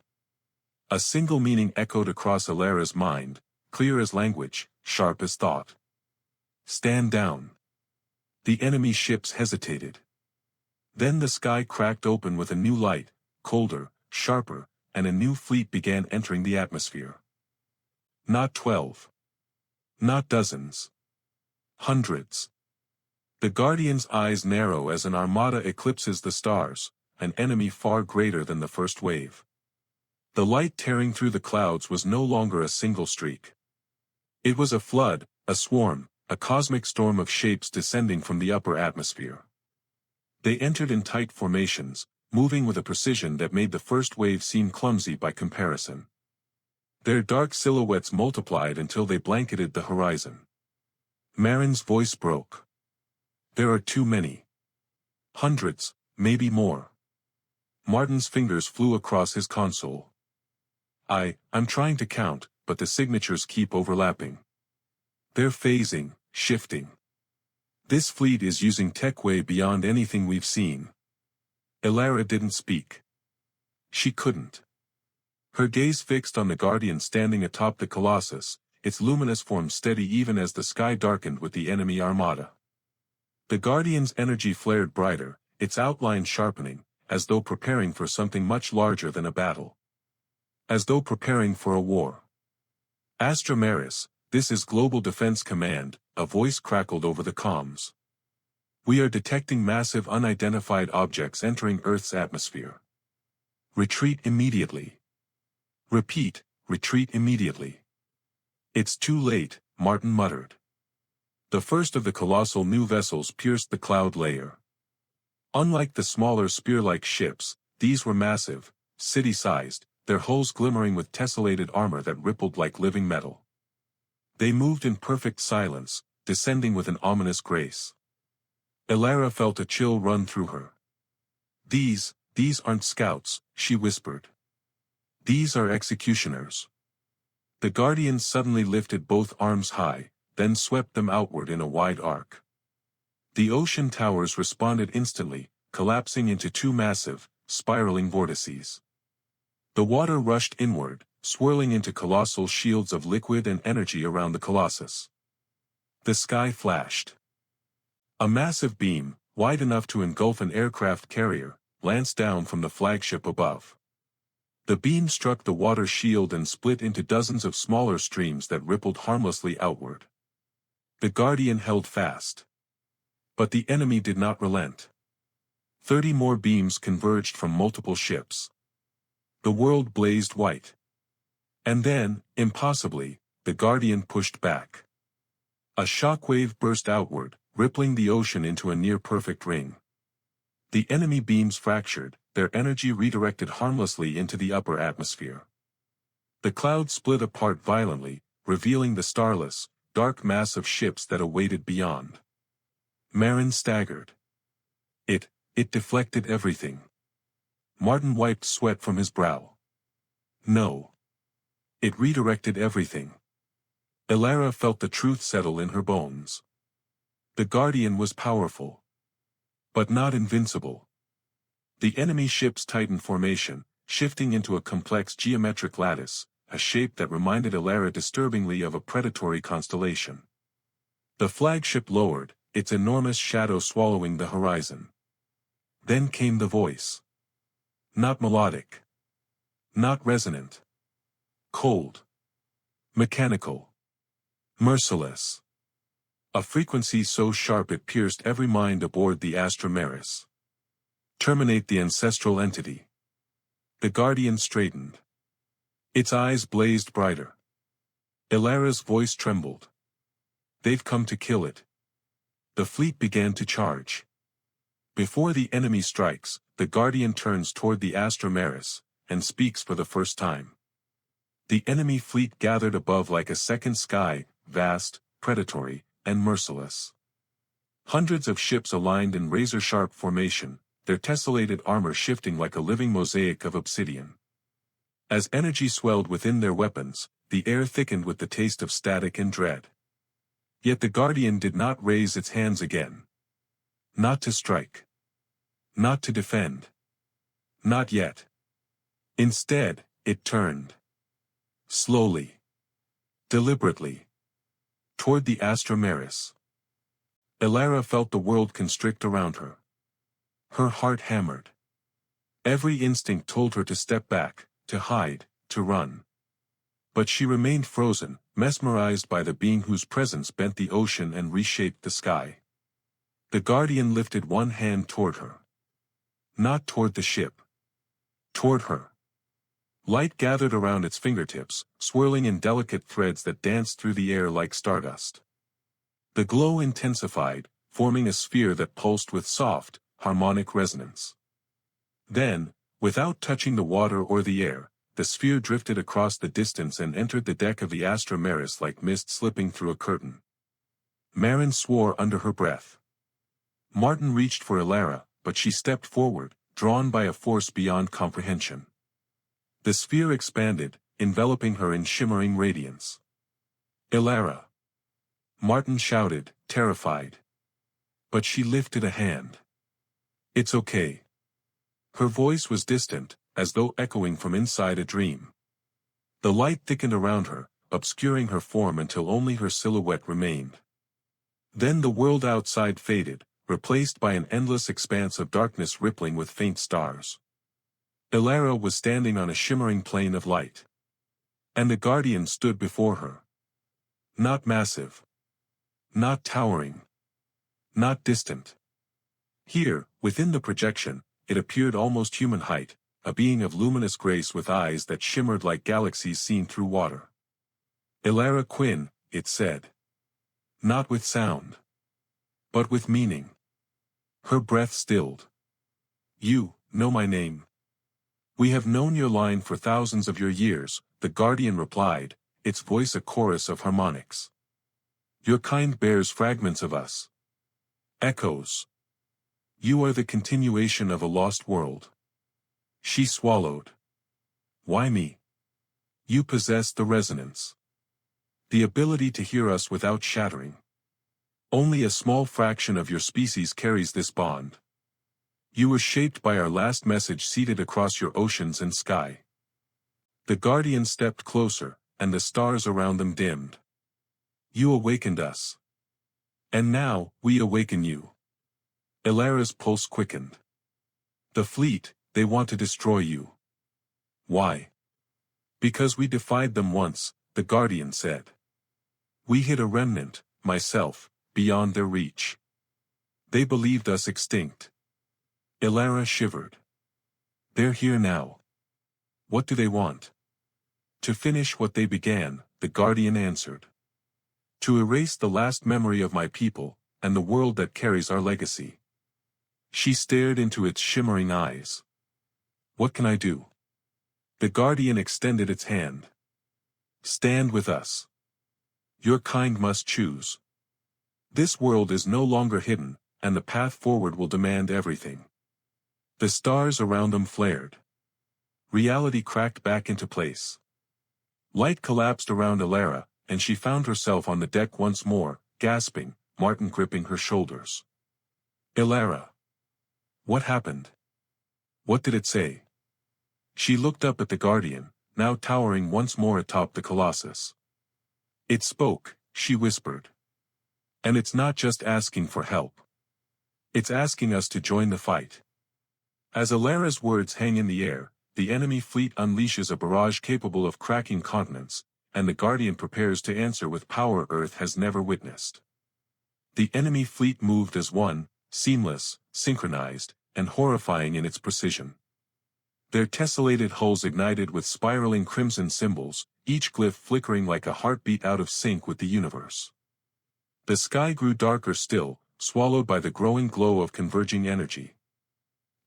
Speaker 1: A single meaning echoed across Elara's mind, clear as language, sharp as thought. Stand down. The enemy ships hesitated. Then the sky cracked open with a new light, colder, sharper, and a new fleet began entering the atmosphere. Not 12. Not dozens. Hundreds. The Guardian's eyes narrow as an armada eclipses the stars, an enemy far greater than the first wave. The light tearing through the clouds was no longer a single streak. It was a flood, a swarm, a cosmic storm of shapes descending from the upper atmosphere. They entered in tight formations, moving with a precision that made the first wave seem clumsy by comparison. Their dark silhouettes multiplied until they blanketed the horizon. Marin's voice broke. There are too many. Hundreds, maybe more. Martin's fingers flew across his console. I'm trying to count, but the signatures keep overlapping. They're phasing, shifting. This fleet is using tech way beyond anything we've seen. Elara didn't speak. She couldn't. Her gaze fixed on the Guardian standing atop the Colossus, its luminous form steady even as the sky darkened with the enemy armada. The Guardian's energy flared brighter, its outline sharpening, as though preparing for something much larger than a battle. as though preparing for a war. Astro Maris, this is Global Defense Command, a voice crackled over the comms. We are detecting massive unidentified objects entering Earth's atmosphere. Retreat immediately. Repeat, retreat immediately. It's too late, Martin muttered. The first of the colossal new vessels pierced the cloud layer. Unlike the smaller spear-like ships, these were massive, city-sized, their hulls glimmering with tessellated armor that rippled like living metal. They moved in perfect silence, descending with an ominous grace. Elara felt a chill run through her. These aren't scouts, she whispered. These are executioners. The Guardians suddenly lifted both arms high, then swept them outward in a wide arc. The ocean towers responded instantly, collapsing into two massive, spiraling vortices. The water rushed inward, swirling into colossal shields of liquid and energy around the colossus. The sky flashed. A massive beam, wide enough to engulf an aircraft carrier, lanced down from the flagship above. The beam struck the water shield and split into dozens of smaller streams that rippled harmlessly outward. The Guardian held fast. But the enemy did not relent. 30 more beams converged from multiple ships. The world blazed white. And then, impossibly, the Guardian pushed back. A shockwave burst outward, rippling the ocean into a near-perfect ring. The enemy beams fractured, their energy redirected harmlessly into the upper atmosphere. The cloud split apart violently, revealing the starless, dark mass of ships that awaited beyond. Marin staggered. It deflected everything. Martin wiped sweat from his brow. No. It redirected everything. Elara felt the truth settle in her bones. The Guardian was powerful. But not invincible. The enemy ships tightened formation, shifting into a complex geometric lattice, a shape that reminded Elara disturbingly of a predatory constellation. The flagship lowered, its enormous shadow swallowing the horizon. Then came the voice. Not melodic. Not resonant. Cold. Mechanical. Merciless. A frequency so sharp it pierced every mind aboard the Astro Maris. Terminate the ancestral entity. The Guardian straightened. Its eyes blazed brighter. Elara's voice trembled. They've come to kill it. The fleet began to charge. Before the enemy strikes, the Guardian turns toward the Astro Maris, and speaks for the first time. The enemy fleet gathered above like a second sky, vast, predatory, and merciless. Hundreds of ships aligned in razor-sharp formation, their tessellated armor shifting like a living mosaic of obsidian. As energy swelled within their weapons, the air thickened with the taste of static and dread. Yet the Guardian did not raise its hands again. Not to strike. Not to defend. Not yet. Instead, it turned. Slowly. Deliberately. Toward the Astro Maris. Elara felt the world constrict around her. Her heart hammered. Every instinct told her to step back, to hide, to run. But she remained frozen, mesmerized by the being whose presence bent the ocean and reshaped the sky. The Guardian lifted one hand toward her. Not toward the ship. Toward her. Light gathered around its fingertips, swirling in delicate threads that danced through the air like stardust. The glow intensified, forming a sphere that pulsed with soft, harmonic resonance. Then, without touching the water or the air, the sphere drifted across the distance and entered the deck of the Astro Maris like mist slipping through a curtain. Marin swore under her breath. Martin reached for Elara, but she stepped forward, drawn by a force beyond comprehension. The sphere expanded, enveloping her in shimmering radiance. Elara! Martin shouted, terrified. But she lifted a hand. It's okay. Her voice was distant, as though echoing from inside a dream. The light thickened around her, obscuring her form until only her silhouette remained. Then the world outside faded, replaced by an endless expanse of darkness rippling with faint stars. Elara was standing on a shimmering plane of light. And the Guardian stood before her. Not massive. Not towering. Not distant. Here, within the projection, it appeared almost human height, a being of luminous grace with eyes that shimmered like galaxies seen through water. Elara Quinn, it said. Not with sound. But with meaning. Her breath stilled. You know my name. We have known your line for thousands of your years, the Guardian replied, its voice a chorus of harmonics. Your kind bears fragments of us. Echoes. You are the continuation of a lost world. She swallowed. Why me? You possess the resonance. The ability to hear us without shattering. Only a small fraction of your species carries this bond. You were shaped by our last message seated across your oceans and sky. The Guardian stepped closer, and the stars around them dimmed. You awakened us. And now, we awaken you. Elara's pulse quickened. The fleet, they want to destroy you. Why? Because we defied them once, the Guardian said. We hid a remnant, myself, beyond their reach. They believed us extinct. Elara shivered. They're here now. What do they want? To finish what they began, the Guardian answered. To erase the last memory of my people, and the world that carries our legacy. She stared into its shimmering eyes. What can I do? The Guardian extended its hand. Stand with us. Your kind must choose. This world is no longer hidden, and the path forward will demand everything. The stars around them flared. Reality cracked back into place. Light collapsed around Elara, and she found herself on the deck once more, gasping, Martin gripping her shoulders. Elara. What happened? What did it say? She looked up at the Guardian, now towering once more atop the Colossus. It spoke, she whispered. And it's not just asking for help. It's asking us to join the fight. As Elara's words hang in the air, the enemy fleet unleashes a barrage capable of cracking continents, and the Guardian prepares to answer with power Earth has never witnessed. The enemy fleet moved as one, seamless, synchronized, and horrifying in its precision. Their tessellated hulls ignited with spiraling crimson symbols, each glyph flickering like a heartbeat out of sync with the universe. The sky grew darker still, swallowed by the growing glow of converging energy.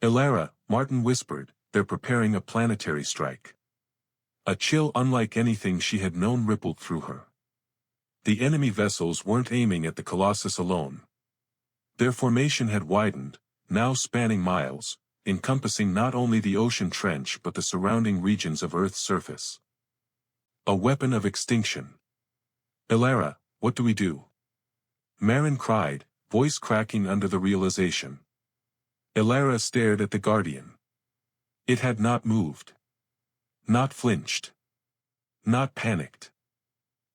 Speaker 1: Elara, Martin whispered, they're preparing a planetary strike. A chill unlike anything she had known rippled through her. The enemy vessels weren't aiming at the Colossus alone. Their formation had widened, now spanning miles, encompassing not only the ocean trench but the surrounding regions of Earth's surface. A weapon of extinction. Elara, what do we do? Marin cried, voice cracking under the realization. Elara stared at the Guardian. It had not moved. Not flinched. Not panicked.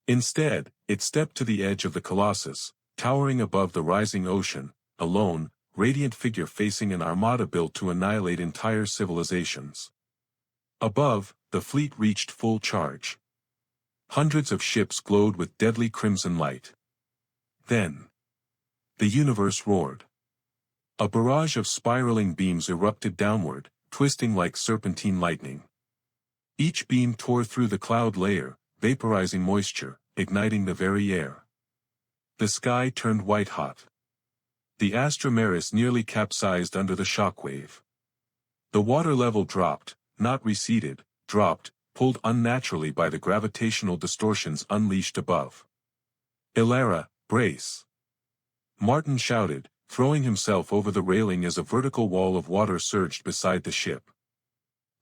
Speaker 1: Instead, it stepped to the edge of the Colossus, towering above the rising ocean, a lone, radiant figure facing an armada built to annihilate entire civilizations. Above, the fleet reached full charge. Hundreds of ships glowed with deadly crimson light. Then, the universe roared. A barrage of spiraling beams erupted downward, twisting like serpentine lightning. Each beam tore through the cloud layer, vaporizing moisture, igniting the very air. The sky turned white-hot. The Astro nearly capsized under the shockwave. The water level dropped, not receded, dropped, pulled unnaturally by the gravitational distortions unleashed above. Elara, brace! Martin shouted, throwing himself over the railing as a vertical wall of water surged beside the ship.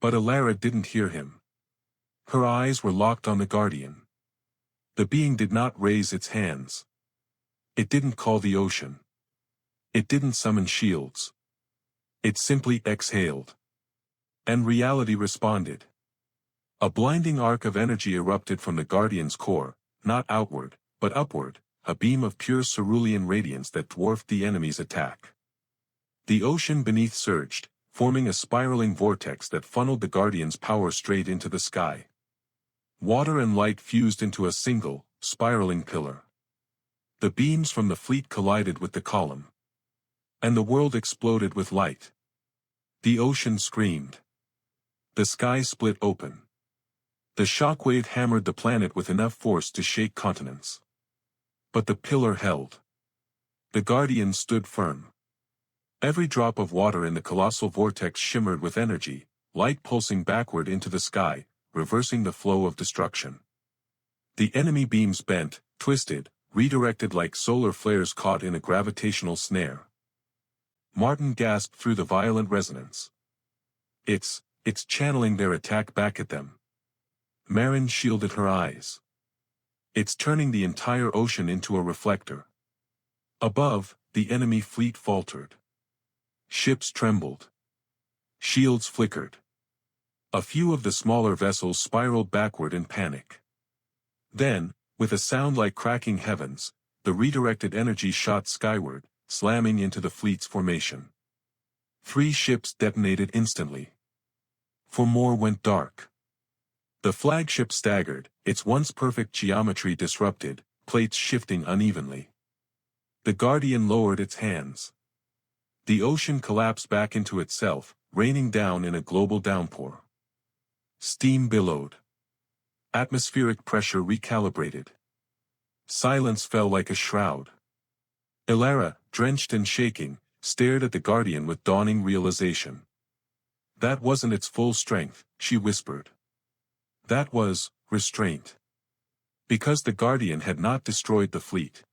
Speaker 1: But Elara didn't hear him. Her eyes were locked on the Guardian. The being did not raise its hands. It didn't call the ocean. It didn't summon shields. It simply exhaled. And reality responded. A blinding arc of energy erupted from the Guardian's core, not outward, but upward, a beam of pure cerulean radiance that dwarfed the enemy's attack. The ocean beneath surged, forming a spiraling vortex that funneled the Guardian's power straight into the sky. Water and light fused into a single, spiraling pillar. The beams from the fleet collided with the column. And the world exploded with light. The ocean screamed. The sky split open. The shockwave hammered the planet with enough force to shake continents. But the pillar held. The Guardian stood firm. Every drop of water in the colossal vortex shimmered with energy, light pulsing backward into the sky, reversing the flow of destruction. The enemy beams bent, twisted, redirected like solar flares caught in a gravitational snare. Martin gasped through the violent resonance. It's channeling their attack back at them. Marin shielded her eyes. It's turning the entire ocean into a reflector. Above, the enemy fleet faltered. Ships trembled. Shields flickered. A few of the smaller vessels spiraled backward in panic. Then, with a sound like cracking heavens, the redirected energy shot skyward, slamming into the fleet's formation. 3 ships detonated instantly. 4 more went dark. The flagship staggered, its once perfect geometry disrupted, plates shifting unevenly. The Guardian lowered its hands. The ocean collapsed back into itself, raining down in a global downpour. Steam billowed. Atmospheric pressure recalibrated. Silence fell like a shroud. Elara, drenched and shaking, stared at the Guardian with dawning realization. That wasn't its full strength, she whispered. That was restraint. Because the Guardian had not destroyed the fleet.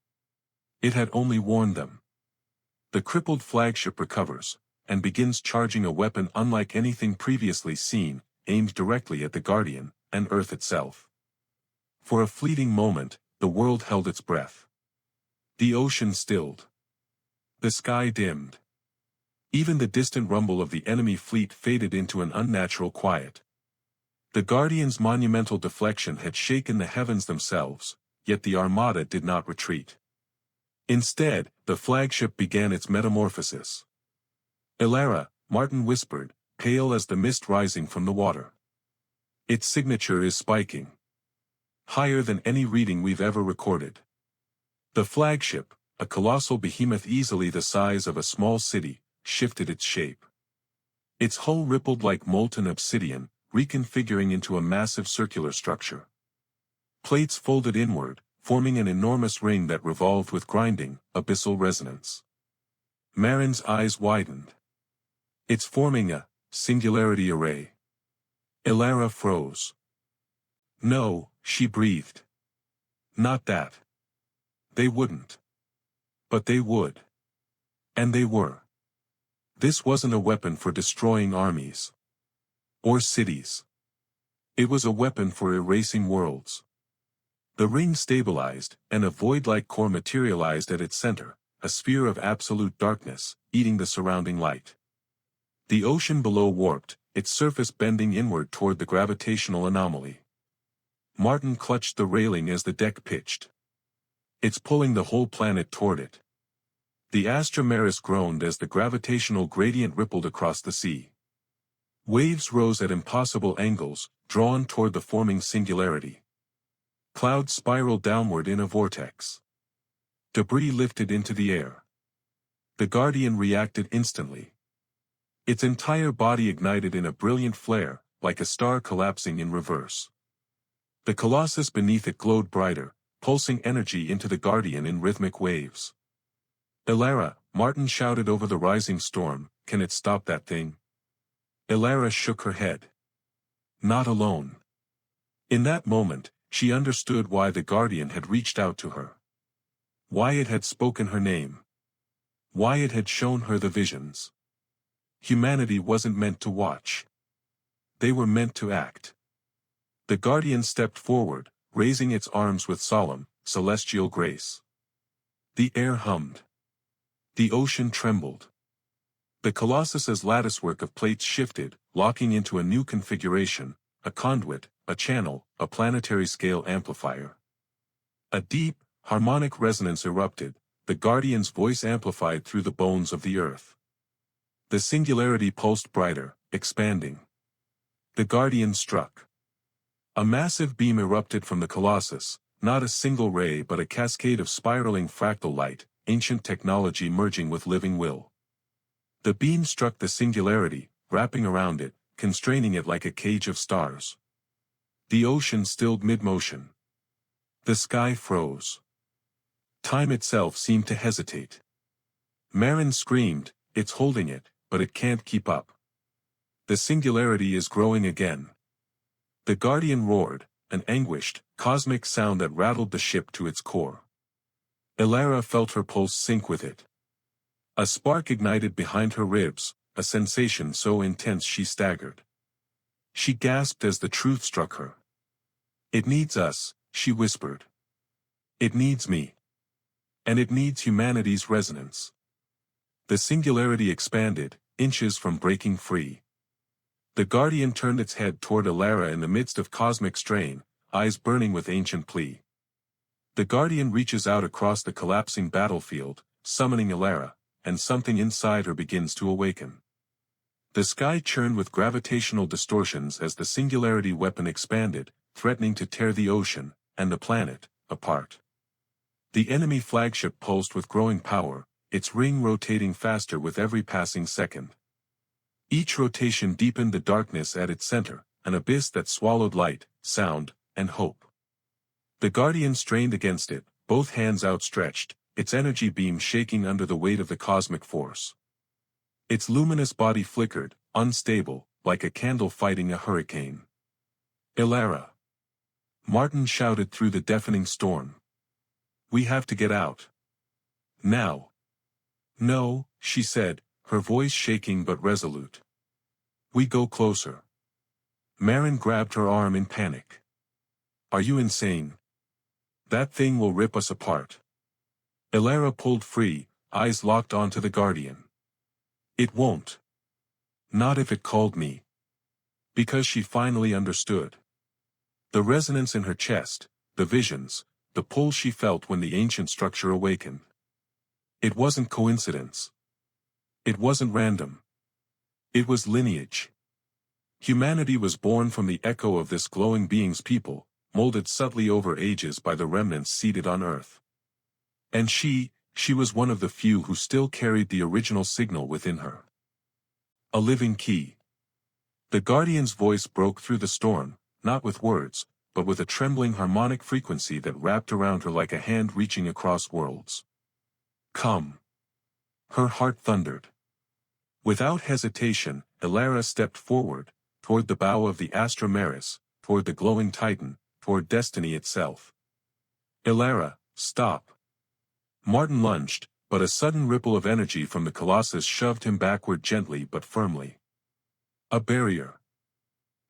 Speaker 1: It had only warned them. The crippled flagship recovers, and begins charging a weapon unlike anything previously seen, aimed directly at the Guardian, and Earth itself. For a fleeting moment, the world held its breath. The ocean stilled. The sky dimmed. Even the distant rumble of the enemy fleet faded into an unnatural quiet. The Guardian's monumental deflection had shaken the heavens themselves, yet the Armada did not retreat. Instead, the flagship began its metamorphosis. Elara, Martin whispered, pale as the mist rising from the water. Its signature is spiking. Higher than any reading we've ever recorded. The flagship, a colossal behemoth easily the size of a small city, shifted its shape. Its hull rippled like molten obsidian, reconfiguring into a massive circular structure. Plates folded inward, forming an enormous ring that revolved with grinding, abyssal resonance. Marin's eyes widened. It's forming a singularity array. Elara froze. No, she breathed. Not that. They wouldn't. But they would. And they were. This wasn't a weapon for destroying armies. Or cities. It was a weapon for erasing worlds. The ring stabilized, and a void-like core materialized at its center, a sphere of absolute darkness, eating the surrounding light. The ocean below warped, its surface bending inward toward the gravitational anomaly. Martin clutched the railing as the deck pitched. It's pulling the whole planet toward it. The Astro groaned as the gravitational gradient rippled across the sea. Waves rose at impossible angles, drawn toward the forming singularity. Clouds spiraled downward in a vortex. Debris lifted into the air. The Guardian reacted instantly. Its entire body ignited in a brilliant flare, like a star collapsing in reverse. The colossus beneath it glowed brighter, pulsing energy into the Guardian in rhythmic waves. Elara, Martin shouted over the rising storm, can it stop that thing? Elara shook her head. Not alone. In that moment, she understood why the Guardian had reached out to her. Why it had spoken her name. Why it had shown her the visions. Humanity wasn't meant to watch. They were meant to act. The Guardian stepped forward, raising its arms with solemn, celestial grace. The air hummed. The ocean trembled. The Colossus's latticework of plates shifted, locking into a new configuration, a conduit, a channel, a planetary-scale amplifier. A deep, harmonic resonance erupted, the Guardian's voice amplified through the bones of the earth. The singularity pulsed brighter, expanding. The Guardian struck. A massive beam erupted from the Colossus, not a single ray but a cascade of spiraling fractal light, ancient technology merging with living will. The beam struck the singularity, wrapping around it, constraining it like a cage of stars. The ocean stilled mid-motion. The sky froze. Time itself seemed to hesitate. Marin screamed, "It's holding it, but it can't keep up. The singularity is growing again." The Guardian roared, an anguished, cosmic sound that rattled the ship to its core. Elara felt her pulse sync with it. A spark ignited behind her ribs, a sensation so intense she staggered. She gasped as the truth struck her. "It needs us," she whispered. "It needs me. And it needs humanity's resonance." The singularity expanded, inches from breaking free. The Guardian turned its head toward Elara in the midst of cosmic strain, eyes burning with ancient plea. The Guardian reaches out across the collapsing battlefield, summoning Elara, and something inside her begins to awaken. The sky churned with gravitational distortions as the singularity weapon expanded, threatening to tear the ocean, and the planet, apart. The enemy flagship pulsed with growing power, its ring rotating faster with every passing second. Each rotation deepened the darkness at its center, an abyss that swallowed light, sound, and hope. The Guardian strained against it, both hands outstretched, its energy beam shaking under the weight of the cosmic force. Its luminous body flickered, unstable, like a candle fighting a hurricane. "Elara!" Martin shouted through the deafening storm. "We have to get out. Now." "No," she said, her voice shaking but resolute. "We go closer." Marin grabbed her arm in panic. "Are you insane? That thing will rip us apart." Elara pulled free, eyes locked onto the Guardian. "It won't. Not if it called me." Because she finally understood. The resonance in her chest, the visions, the pull she felt when the ancient structure awakened. It wasn't coincidence. It wasn't random. It was lineage. Humanity was born from the echo of this glowing being's people, molded subtly over ages by the remnants seated on Earth. And she was one of the few who still carried the original signal within her. A living key. The Guardian's voice broke through the storm, not with words, but with a trembling harmonic frequency that wrapped around her like a hand reaching across worlds. "Come." Her heart thundered. Without hesitation, Elara stepped forward, toward the bow of the Astro, toward the glowing Titan, toward destiny itself. "Elara, stop." Martin lunged, but a sudden ripple of energy from the Colossus shoved him backward gently but firmly. A barrier.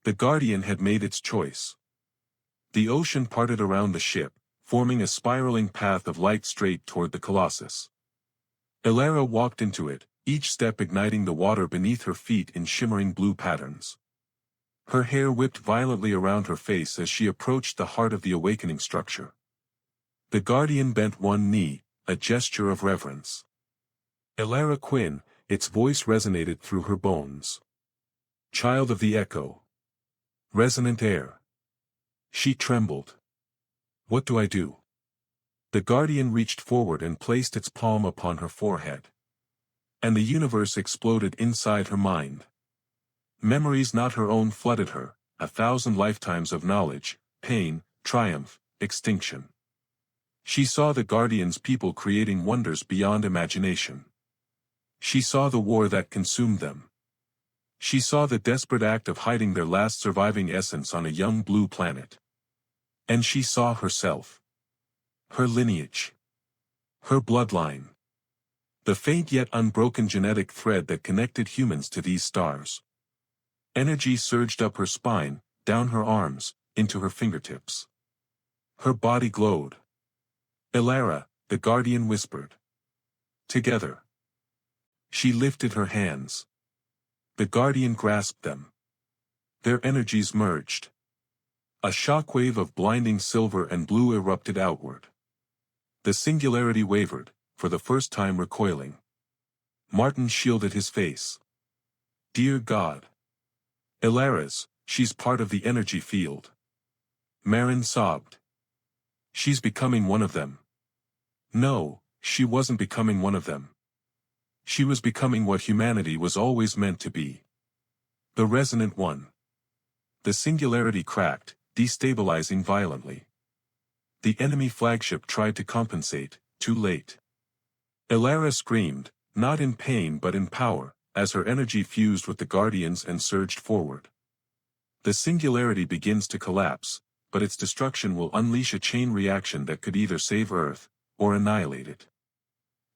Speaker 1: The Guardian had made its choice. The ocean parted around the ship, forming a spiraling path of light straight toward the Colossus. Elara walked into it, each step igniting the water beneath her feet in shimmering blue patterns. Her hair whipped violently around her face as she approached the heart of the awakening structure. The Guardian bent one knee, a gesture of reverence. "Elara Quinn," its voice resonated through her bones. "Child of the echo. Resonant air." She trembled. "What do I do?" The Guardian reached forward and placed its palm upon her forehead. And the universe exploded inside her mind. Memories not her own flooded her, 1,000 lifetimes of knowledge, pain, triumph, extinction. She saw the Guardian's people creating wonders beyond imagination. She saw the war that consumed them. She saw the desperate act of hiding their last surviving essence on a young blue planet. And she saw herself. Her lineage. Her bloodline. The faint yet unbroken genetic thread that connected humans to these stars. Energy surged up her spine, down her arms, into her fingertips. Her body glowed. "Elara," the Guardian whispered. "Together." She lifted her hands. The Guardian grasped them. Their energies merged. A shockwave of blinding silver and blue erupted outward. The singularity wavered, for the first time recoiling. Martin shielded his face. Dear God. Ilaris, she's part of the energy field. Marin sobbed. She's becoming one of them. No, she wasn't becoming one of them. She was becoming what humanity was always meant to be. The resonant one. The singularity cracked, destabilizing violently. The enemy flagship tried to compensate, too late. Ilara screamed, not in pain but in power, as her energy fused with the Guardians and surged forward. The singularity begins to collapse, but its destruction will unleash a chain reaction that could either save Earth, or annihilate it.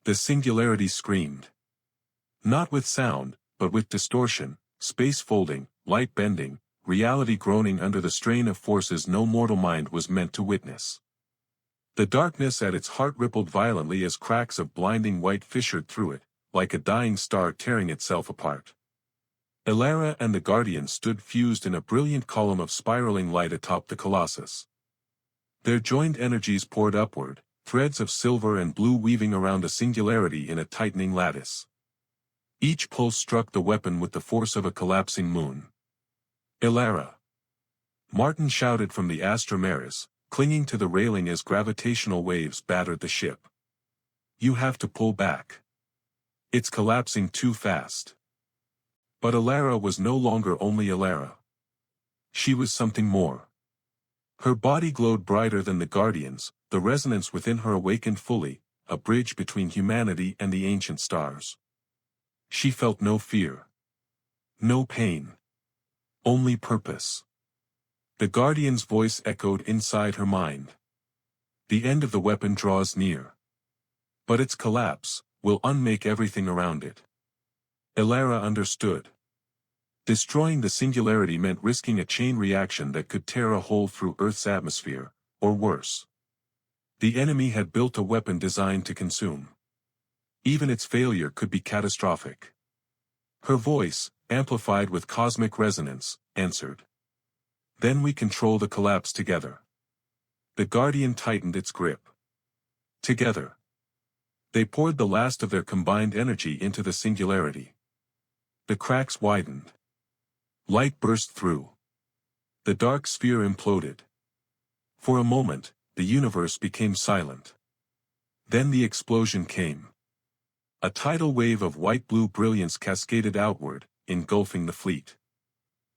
Speaker 1: The singularity screamed. Not with sound, but with distortion, space folding, light bending, reality groaning under the strain of forces no mortal mind was meant to witness. The darkness at its heart rippled violently as cracks of blinding white fissured through it, like a dying star tearing itself apart. Ilara and the Guardians stood fused in a brilliant column of spiraling light atop the Colossus. Their joined energies poured upward, threads of silver and blue weaving around a singularity in a tightening lattice. Each pulse struck the weapon with the force of a collapsing moon. Ilara! Martin shouted from the Astro, clinging to the railing as gravitational waves battered the ship. You have to pull back. It's collapsing too fast. But Ilara was no longer only Ilara. She was something more. Her body glowed brighter than the Guardians, the resonance within her awakened fully, a bridge between humanity and the ancient stars. She felt no fear. No pain. Only purpose. The Guardian's voice echoed inside her mind. The end of the weapon draws near. But its collapse will unmake everything around it. Ilara understood. Destroying the singularity meant risking a chain reaction that could tear a hole through Earth's atmosphere, or worse. The enemy had built a weapon designed to consume. Even its failure could be catastrophic. Her voice, amplified with cosmic resonance, answered. Then we control the collapse together. The Guardian tightened its grip. Together. They poured the last of their combined energy into the singularity. The cracks widened. Light burst through. The dark sphere imploded. For a moment, the universe became silent. Then the explosion came. A tidal wave of white-blue brilliance cascaded outward, engulfing the fleet.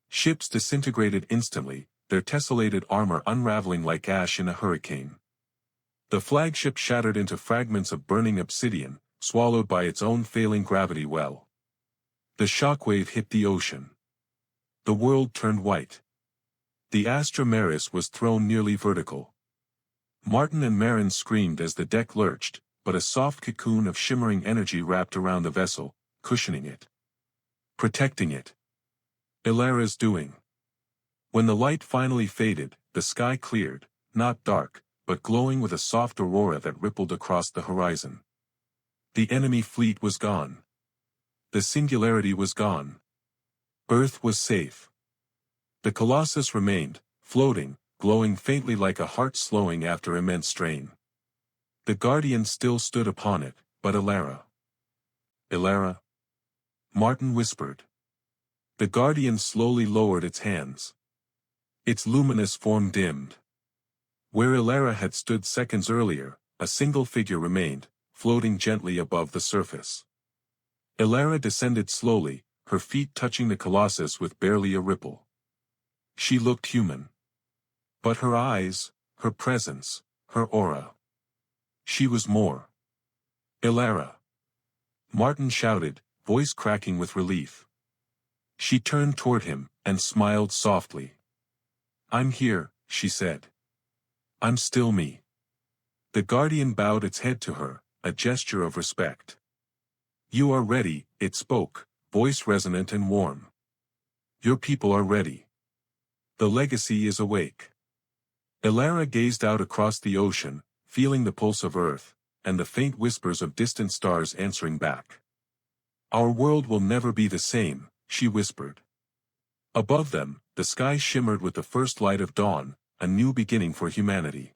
Speaker 1: Ships disintegrated instantly, their tessellated armor unraveling like ash in a hurricane. The flagship shattered into fragments of burning obsidian, swallowed by its own failing gravity well. The shockwave hit the ocean. The world turned white. The Astro was thrown nearly vertical. Martin and Marin screamed as the deck lurched, but a soft cocoon of shimmering energy wrapped around the vessel, cushioning it. Protecting it. Ilara's doing. When the light finally faded, the sky cleared, not dark, but glowing with a soft aurora that rippled across the horizon. The enemy fleet was gone. The singularity was gone. Earth was safe. The Colossus remained, floating, glowing faintly like a heart slowing after immense strain. The Guardian still stood upon it, but Ilara. Ilara? Martin whispered. The Guardian slowly lowered its hands. Its luminous form dimmed. Where Ilara had stood seconds earlier, a single figure remained, floating gently above the surface. Ilara descended slowly, her feet touching the Colossus with barely a ripple. She looked human. But her eyes, her presence, her aura. She was more. Ilara. Martin shouted, voice cracking with relief. She turned toward him, and smiled softly. I'm here, she said. I'm still me. The Guardian bowed its head to her, a gesture of respect. You are ready, it spoke, voice resonant and warm. Your people are ready. The legacy is awake. Ilara gazed out across the ocean, feeling the pulse of Earth, and the faint whispers of distant stars answering back. Our world will never be the same, she whispered. Above them, the sky shimmered with the first light of dawn, a new beginning for humanity.